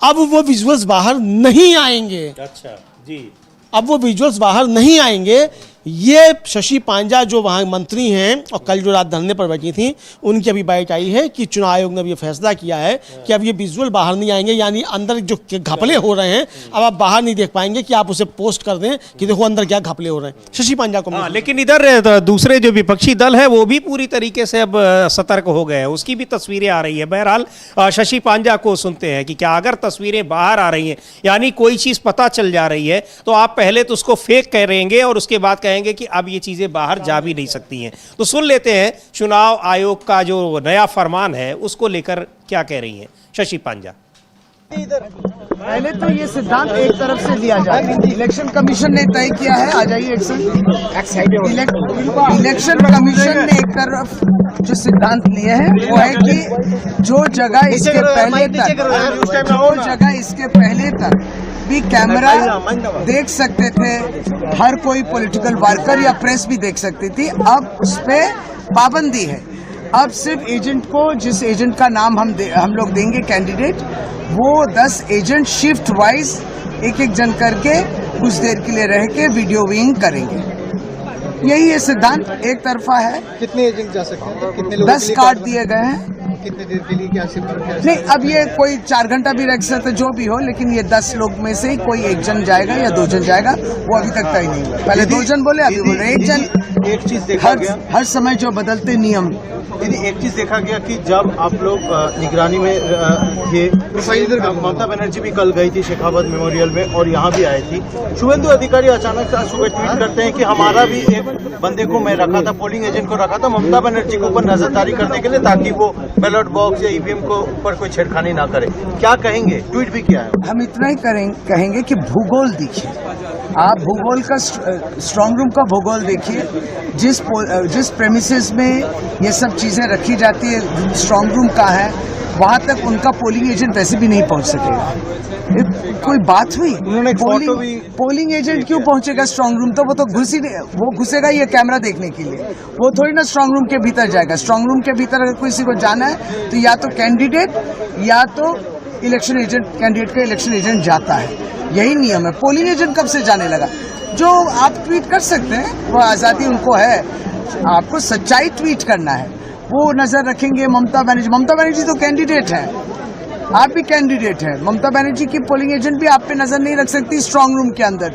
अब वो विजुअल्स बाहर नहीं आएंगे। अच्छा जी, अब वो विजुअल्स बाहर नहीं आएंगे। ये शशि पांजा जो वहाँ मंत्री हैं और कल जो रात धरने पर बैठी थी, उनकी अभी बाइट आई है कि चुनाव आयोग ने अभी फैसला किया है कि अब ये विजुअल बाहर नहीं आएंगे, यानी अंदर जो घपले हो रहे हैं अब आप बाहर नहीं देख पाएंगे कि आप उसे पोस्ट कर दें कि देखो अंदर क्या घपले हो रहे हैं। शशि पांजा को लेकिन इधर दूसरे जो विपक्षी दल है वो भी पूरी तरीके से अब सतर्क हो गए हैं, उसकी भी तस्वीरें आ रही है। बहरहाल शशि पांजा को सुनते हैं कि क्या अगर तस्वीरें बाहर आ रही हैं, यानी कोई चीज पता चल जा रही है, तो आप पहले तो उसको फेक करेंगे और उसके बाद कहेंगे कि अब ये चीजें बाहर जा भी नहीं सकती हैं। तो सुन लेते हैं चुनाव आयोग का जो नया फरमान है उसको लेकर क्या कह रही हैं शशि पांजा। पहले तो ये सिद्धांत एक तरफ से लिया जाए, इलेक्शन कमीशन ने तय किया है, आ जाइए इलेक्शन कमीशन ने एक तरफ जो सिद्धांत लिए हैं वो है कि जो जगह इसके पहले तक भी कैमरा देख सकते थे, हर कोई पॉलिटिकल वर्कर या प्रेस भी देख सकती थी, अब उस पे पाबंदी है। अब सिर्फ एजेंट को, जिस एजेंट का नाम हम लोग देंगे कैंडिडेट, वो 10 एजेंट शिफ्ट वाइज एक जन करके कुछ देर के लिए रह के वीडियो विंग करेंगे। यही ये सिद्धांत एक तरफा है। कितने एजेंट जा सकते हैं? कितने लोग 10 कार्ड दिए गए हैं। कितने देर के लिए क्या शिफ्ट? नहीं, अब ये कोई 4 घंटा भी रख सकते जो भी हो, लेकिन ये 10 लोग में से ही कोई 1 जन जाएगा या 2 जन जाएगा, वो अभी तक तय नहीं हुआ। पहले 2 जन बोले, अभी बोल रहे 1 जन। एक चीज देखा गया, हर समय जो बदलते नियम। दीदी एक चीज देखा गया कि जब आप लोग निगरानी में ये ममता बनर्जी भी कल गई थी शेखावत मेमोरियल में और यहाँ भी आई थी, शुभेंदु अधिकारी अचानक सुबह ट्वीट करते हैं कि हमारा भी एक बंदे को मैं रखा था, पोलिंग एजेंट को रखा था ममता बनर्जी के ऊपर नजरदारी करने के लिए, ताकि वो बैलेट बॉक्स या ईवीएम को ऊपर कोई छेड़खानी ना करे। क्या कहेंगे? ट्वीट भी किया है। हम इतना ही कहेंगे कि भूगोल देखिए, आप भूगोल का स्ट्रांग रूम का भूगोल देखिए, जिस प्रेमिसेस में ये सब चीजें रखी जाती है, स्ट्रांग रूम का है, वहां तक उनका पोलिंग एजेंट वैसे भी नहीं पहुंच सकेगा। कोई बात हुई? उन्होंने पोलिंग एजेंट क्यों पहुंचेगा स्ट्रांग रूम? तो वो तो वो घुसेगा ये कैमरा देखने के लिए, वो थोड़ी ना स्ट्रांग रूम के भीतर जाएगा। स्ट्रांग रूम के भीतर अगर किसी को जाना है तो या तो कैंडिडेट या तो इलेक्शन एजेंट, कैंडिडेट का इलेक्शन एजेंट जाता है, यही नियम है। पोलिंग एजेंट कब से जाने लगा? जो आप ट्वीट कर सकते हैं, वो आज़ादी उनको है, आपको सच्चाई ट्वीट करना है, वो नजर रखेंगे। ममता बनर्जी तो कैंडिडेट है, आप भी कैंडिडेट है। ममता बनर्जी की पोलिंग एजेंट भी आप पे नजर नहीं रख सकती स्ट्रांग रूम के अंदर।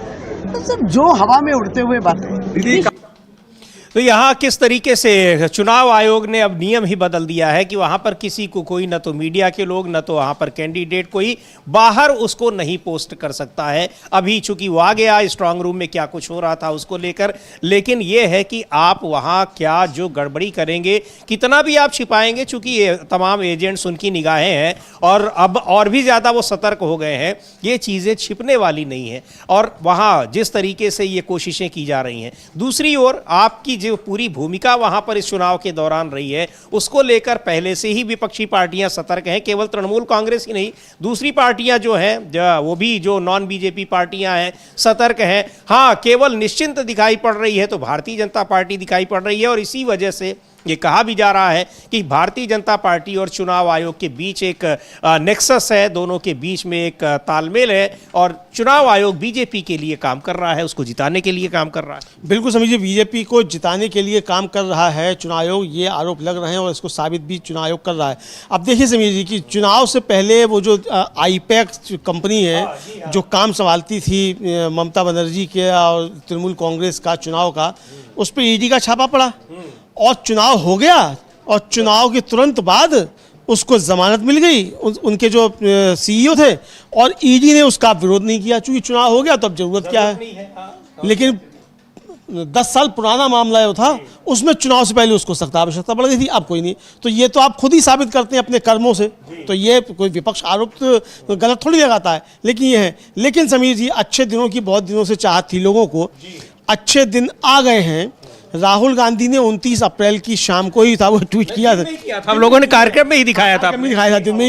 तो सब जो हवा में उड़ते हुए बातें। तो यहाँ किस तरीके से चुनाव आयोग ने अब नियम ही बदल दिया है कि वहाँ पर किसी को कोई, न तो मीडिया के लोग, न तो वहाँ पर कैंडिडेट कोई बाहर उसको नहीं पोस्ट कर सकता है। अभी चूंकि वो आ गया स्ट्रांग रूम में क्या कुछ हो रहा था उसको लेकर, लेकिन ये है कि आप वहाँ क्या जो गड़बड़ी करेंगे, कितना भी आप छिपाएंगे, चूंकि ये तमाम एजेंट्स उनकी निगाहें हैं और अब और भी ज़्यादा वो सतर्क हो गए हैं, ये चीज़ें छिपने वाली नहीं हैं। और वहाँ जिस तरीके से ये कोशिशें की जा रही हैं, दूसरी ओर आपकी जो पूरी भूमिका वहां पर इस चुनाव के दौरान रही है, उसको लेकर पहले से ही विपक्षी पार्टियां सतर्क हैं। केवल तृणमूल कांग्रेस ही नहीं, दूसरी पार्टियां जो हैं, वो भी जो नॉन बीजेपी पार्टियां हैं, सतर्क हैं। हाँ, केवल निश्चिंत दिखाई पड़ रही है तो भारतीय जनता पार्टी दिखाई पड़ रही है, और इसी वजह से ये कहा भी जा रहा है कि भारतीय जनता पार्टी और चुनाव आयोग के बीच एक नेक्सस है, दोनों के बीच में एक तालमेल है, और चुनाव आयोग बीजेपी के लिए काम कर रहा है, उसको जिताने के लिए काम कर रहा है। बिल्कुल समझिए, बीजेपी को जिताने के लिए काम कर रहा है चुनाव आयोग, ये आरोप लग रहे हैं और इसको साबित भी चुनाव आयोग कर रहा है। अब देखिए समझिए जी कि चुनाव से पहले वो जो आईपैक कंपनी है जो काम संभालती थी ममता बनर्जी के और तृणमूल कांग्रेस का चुनाव का, उस पर ईडी का छापा पड़ा और चुनाव हो गया, और चुनाव के तुरंत बाद उसको जमानत मिल गई, उनके जो सीईओ थे, और ईडी ने उसका विरोध नहीं किया। चूंकि चुनाव हो गया तो अब जरूरत क्या है। लेकिन 10 साल पुराना मामला है था, उसमें चुनाव से पहले उसको सख्त आवश्यकता पड़ गई थी, अब कोई नहीं। तो ये तो आप खुद ही साबित करते हैं अपने कर्मों से, तो ये कोई विपक्ष आरोप तो गलत थोड़ी लगाता है, लेकिन ये है। लेकिन समीर जी, अच्छे दिनों की बहुत दिनों से चाहत थी लोगों को, अच्छे दिन आ गए हैं। राहुल गांधी ने 29 अप्रैल की शाम को ही था वो ट्वीट किया था, हम लोगों ने कार्यक्रम में ही दिखाया था, दिन में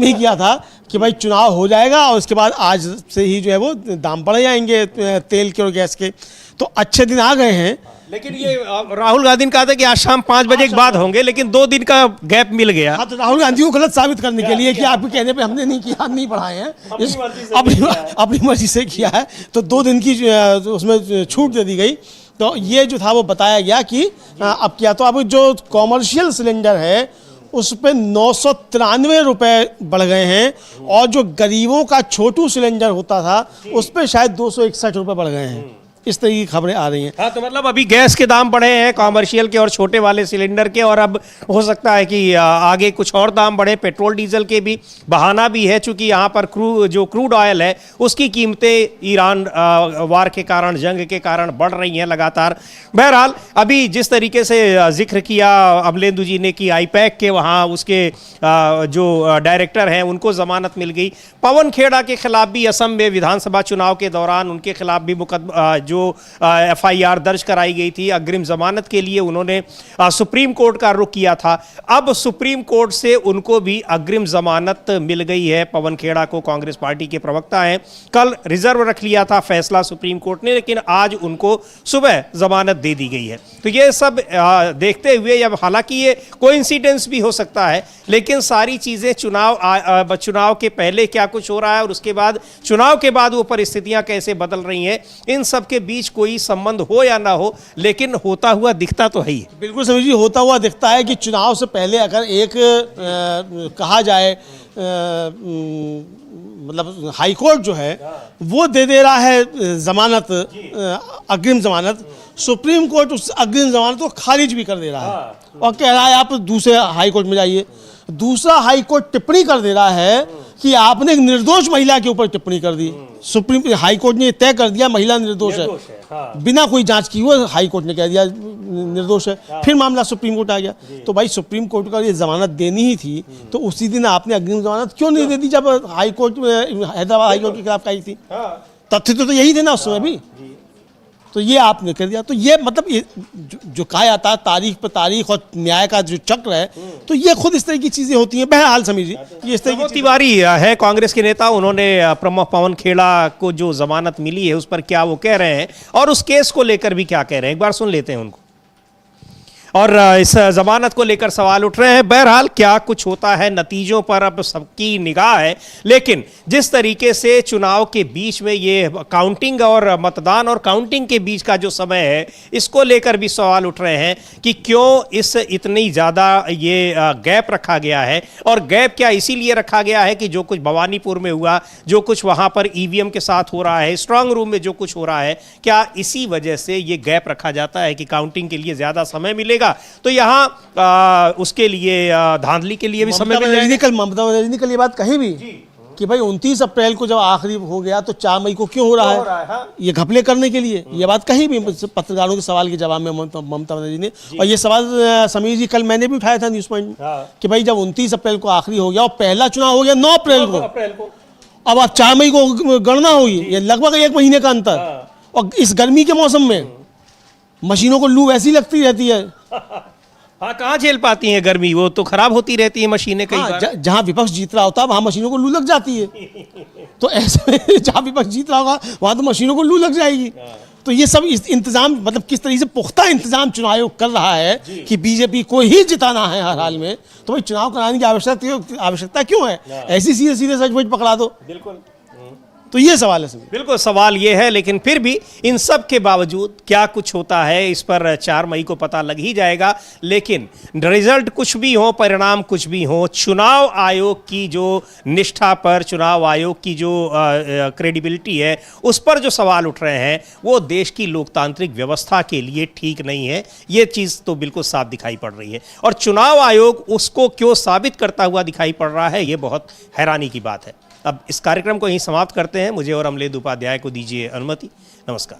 ही किया था कि भाई चुनाव हो जाएगा और उसके बाद आज से ही जो है वो दाम बढ़ जाएंगे तेल के और गैस के। तो अच्छे दिन आ गए हैं। लेकिन ये राहुल गांधी ने कहा था कि आज शाम 5 बजे के बाद होंगे, लेकिन 2 दिन का गैप मिल गया। हाँ, तो राहुल गांधी को गलत साबित करने के लिए कि आपके कहने पे हमने नहीं किया, नहीं बढ़ाए हैं, अपनी मर्जी से किया है, तो 2 दिन की उसमें छूट दे दी गई। तो ये जो था वो बताया गया कि अब क्या, तो अब जो कॉमर्शियल सिलेंडर है उस पर 993 रुपये बढ़ गए हैं, और जो गरीबों का छोटू सिलेंडर होता था उस पर शायद 261 रुपये बढ़ गए हैं। इस तरह की खबरें आ रही हैं। हाँ, तो मतलब अभी गैस के दाम बढ़े हैं कॉमर्शियल के और छोटे वाले सिलेंडर के, और अब हो सकता है कि आगे कुछ और दाम बढ़े पेट्रोल डीजल के भी। बहाना भी है चूंकि यहाँ पर क्रूड ऑयल है उसकी कीमतें ईरान वार के कारण, जंग के कारण बढ़ रही हैं लगातार। बहरहाल अभी जिस तरीके से जिक्र किया अमलेंदु जी ने कि आईपैक के वहाँ उसके जो डायरेक्टर हैं उनको जमानत मिल गई। पवन खेड़ा के खिलाफ भी असम में विधानसभा चुनाव के दौरान उनके खिलाफ भी जो एफआईआर दर्ज कराई गई थी, अग्रिम जमानत के लिए उन्होंने सुप्रीम कोर्ट का रुख किया था। अब सुप्रीम कोर्ट से उनको भी अग्रिम जमानत मिल गई है। पवन खेड़ा को, कांग्रेस पार्टी के प्रवक्ता हैं, कल रिजर्व रख लिया था फैसला सुप्रीम कोर्ट ने, लेकिन आज उनको सुबह जमानत दे दी गई है। तो ये सब देखते हुए, अब हालांकि ये कोइंसिडेंस भी हो सकता है, लेकिन सारी चीजें चुनाव के पहले क्या कुछ हो रहा है और उसके बाद चुनाव के बाद वो परिस्थितियां कैसे बदल रही हैं, इन सब के बीच कोई संबंध हो या ना हो, लेकिन होता हुआ दिखता तो है ही। बिल्कुल समीर जी, होता हुआ दिखता है कि चुनाव से पहले अगर एक कहा जाए मतलब हाईकोर्ट जो है वो दे रहा है जमानत, अग्रिम जमानत, सुप्रीम कोर्ट उस अग्रिम जमानत को खारिज भी कर दे रहा है और कह रहा है आप दूसरे हाईकोर्ट में जाइए। दूसरा हाईकोर्ट टिप्पणी कर दे रहा है कि आपने एक निर्दोष महिला के ऊपर टिप्पणी कर दी। सुप्रीम हाईकोर्ट ने तय कर दिया महिला निर्दोष है, बिना कोई जांच की हुए हाईकोर्ट ने कह दिया निर्दोष है। फिर मामला सुप्रीम कोर्ट आ गया। तो भाई सुप्रीम कोर्ट को ये जमानत देनी ही थी तो उसी दिन आपने अग्रिम जमानत क्यों नहीं दे दी जब हाईकोर्ट में हैदराबाद हाईकोर्ट के खिलाफ आई थी? तथ्य तो यही थे ना उस समय भी, तो ये आपने कर दिया। तो ये मतलब ये जो कहा जाता है तारीख पर तारीख और न्याय का जो चक्र है, तो ये खुद इस तरह की चीजें होती हैं। बहरहाल समीर जी, ये इस तरह की तिवारी है कांग्रेस के नेता, उन्होंने प्रमुख पवन खेड़ा को जो जमानत मिली है उस पर क्या वो कह रहे हैं और उस केस को लेकर भी क्या कह रहे हैं, एक बार सुन लेते हैं उनको। और इस जमानत को लेकर सवाल उठ रहे हैं। बहरहाल क्या कुछ होता है, नतीजों पर अब सबकी निगाह है, लेकिन जिस तरीके से चुनाव के बीच में ये काउंटिंग और मतदान और काउंटिंग के बीच का जो समय है, इसको लेकर भी सवाल उठ रहे हैं कि क्यों इस इतनी ज़्यादा ये गैप रखा गया है। और गैप क्या इसीलिए रखा गया है कि जो कुछ भवानीपुर में हुआ, जो कुछ वहाँ पर ईवीएम के साथ हो रहा है, स्ट्रांग रूम में जो कुछ हो रहा है, क्या इसी वजह से ये गैप रखा जाता है कि काउंटिंग के लिए ज़्यादा समय मिलेगा, तो यहाँ उसके लिए धांधली के लिए भी समय मिलेगा। कल ममता बनर्जी ने कल ये बात कही भी कि भाई 29 अप्रैल को जब आखिरी हो गया तो 4 मई को क्यों हो रहा है, ये घपले करने के लिए, ये बात कही भी पत्रकारों के सवाल के जवाब में ममता बनर्जी ने। और ये सवाल समीर जी कल मैंने भी उठाया था न्यूज पॉइंट में कि भाई जब 29 अप्रैल को आखिरी हो गया और पहला चुनाव हो गया 9 अप्रैल को, अब आप 4 मई को गणना होगी, ये लगभग 1 महीने का अंतर। और इस गर्मी के मौसम में मशीनों को लू वैसी लगती रहती है। हाँ, कहाँ झेल पाती हैं गर्मी, वो तो खराब होती रहती है मशीनें कई बार। जहाँ विपक्ष जीत रहा होता है वहां मशीनों को लू लग जाती है। तो ऐसे में जहाँ विपक्ष जीत रहा होगा वहां तो मशीनों को लू लग जाएगी। तो ये सब इंतजाम, मतलब किस तरीके से पुख्ता इंतजाम चुनाव आयोग कर रहा है कि बीजेपी को ही जिताना है हर हाल में, तो भाई चुनाव कराने की आवश्यकता क्यों है? ऐसी सीधे सीधे सच पकड़ा दो। बिल्कुल, तो ये सवाल है। बिल्कुल सवाल ये है, लेकिन फिर भी इन सब के बावजूद क्या कुछ होता है इस पर 4 मई को पता लग ही जाएगा। लेकिन रिजल्ट कुछ भी हो, परिणाम कुछ भी हो, चुनाव आयोग की जो निष्ठा पर, चुनाव आयोग की जो क्रेडिबिलिटी है, उस पर जो सवाल उठ रहे हैं वो देश की लोकतांत्रिक व्यवस्था के लिए ठीक नहीं है। ये चीज़ तो बिल्कुल साफ दिखाई पड़ रही है और चुनाव आयोग उसको क्यों साबित करता हुआ दिखाई पड़ रहा है, ये बहुत हैरानी की बात है। अब इस कार्यक्रम को यहीं समाप्त करते हैं। मुझे और अमलेंदु उपाध्याय को दीजिए अनुमति। नमस्कार।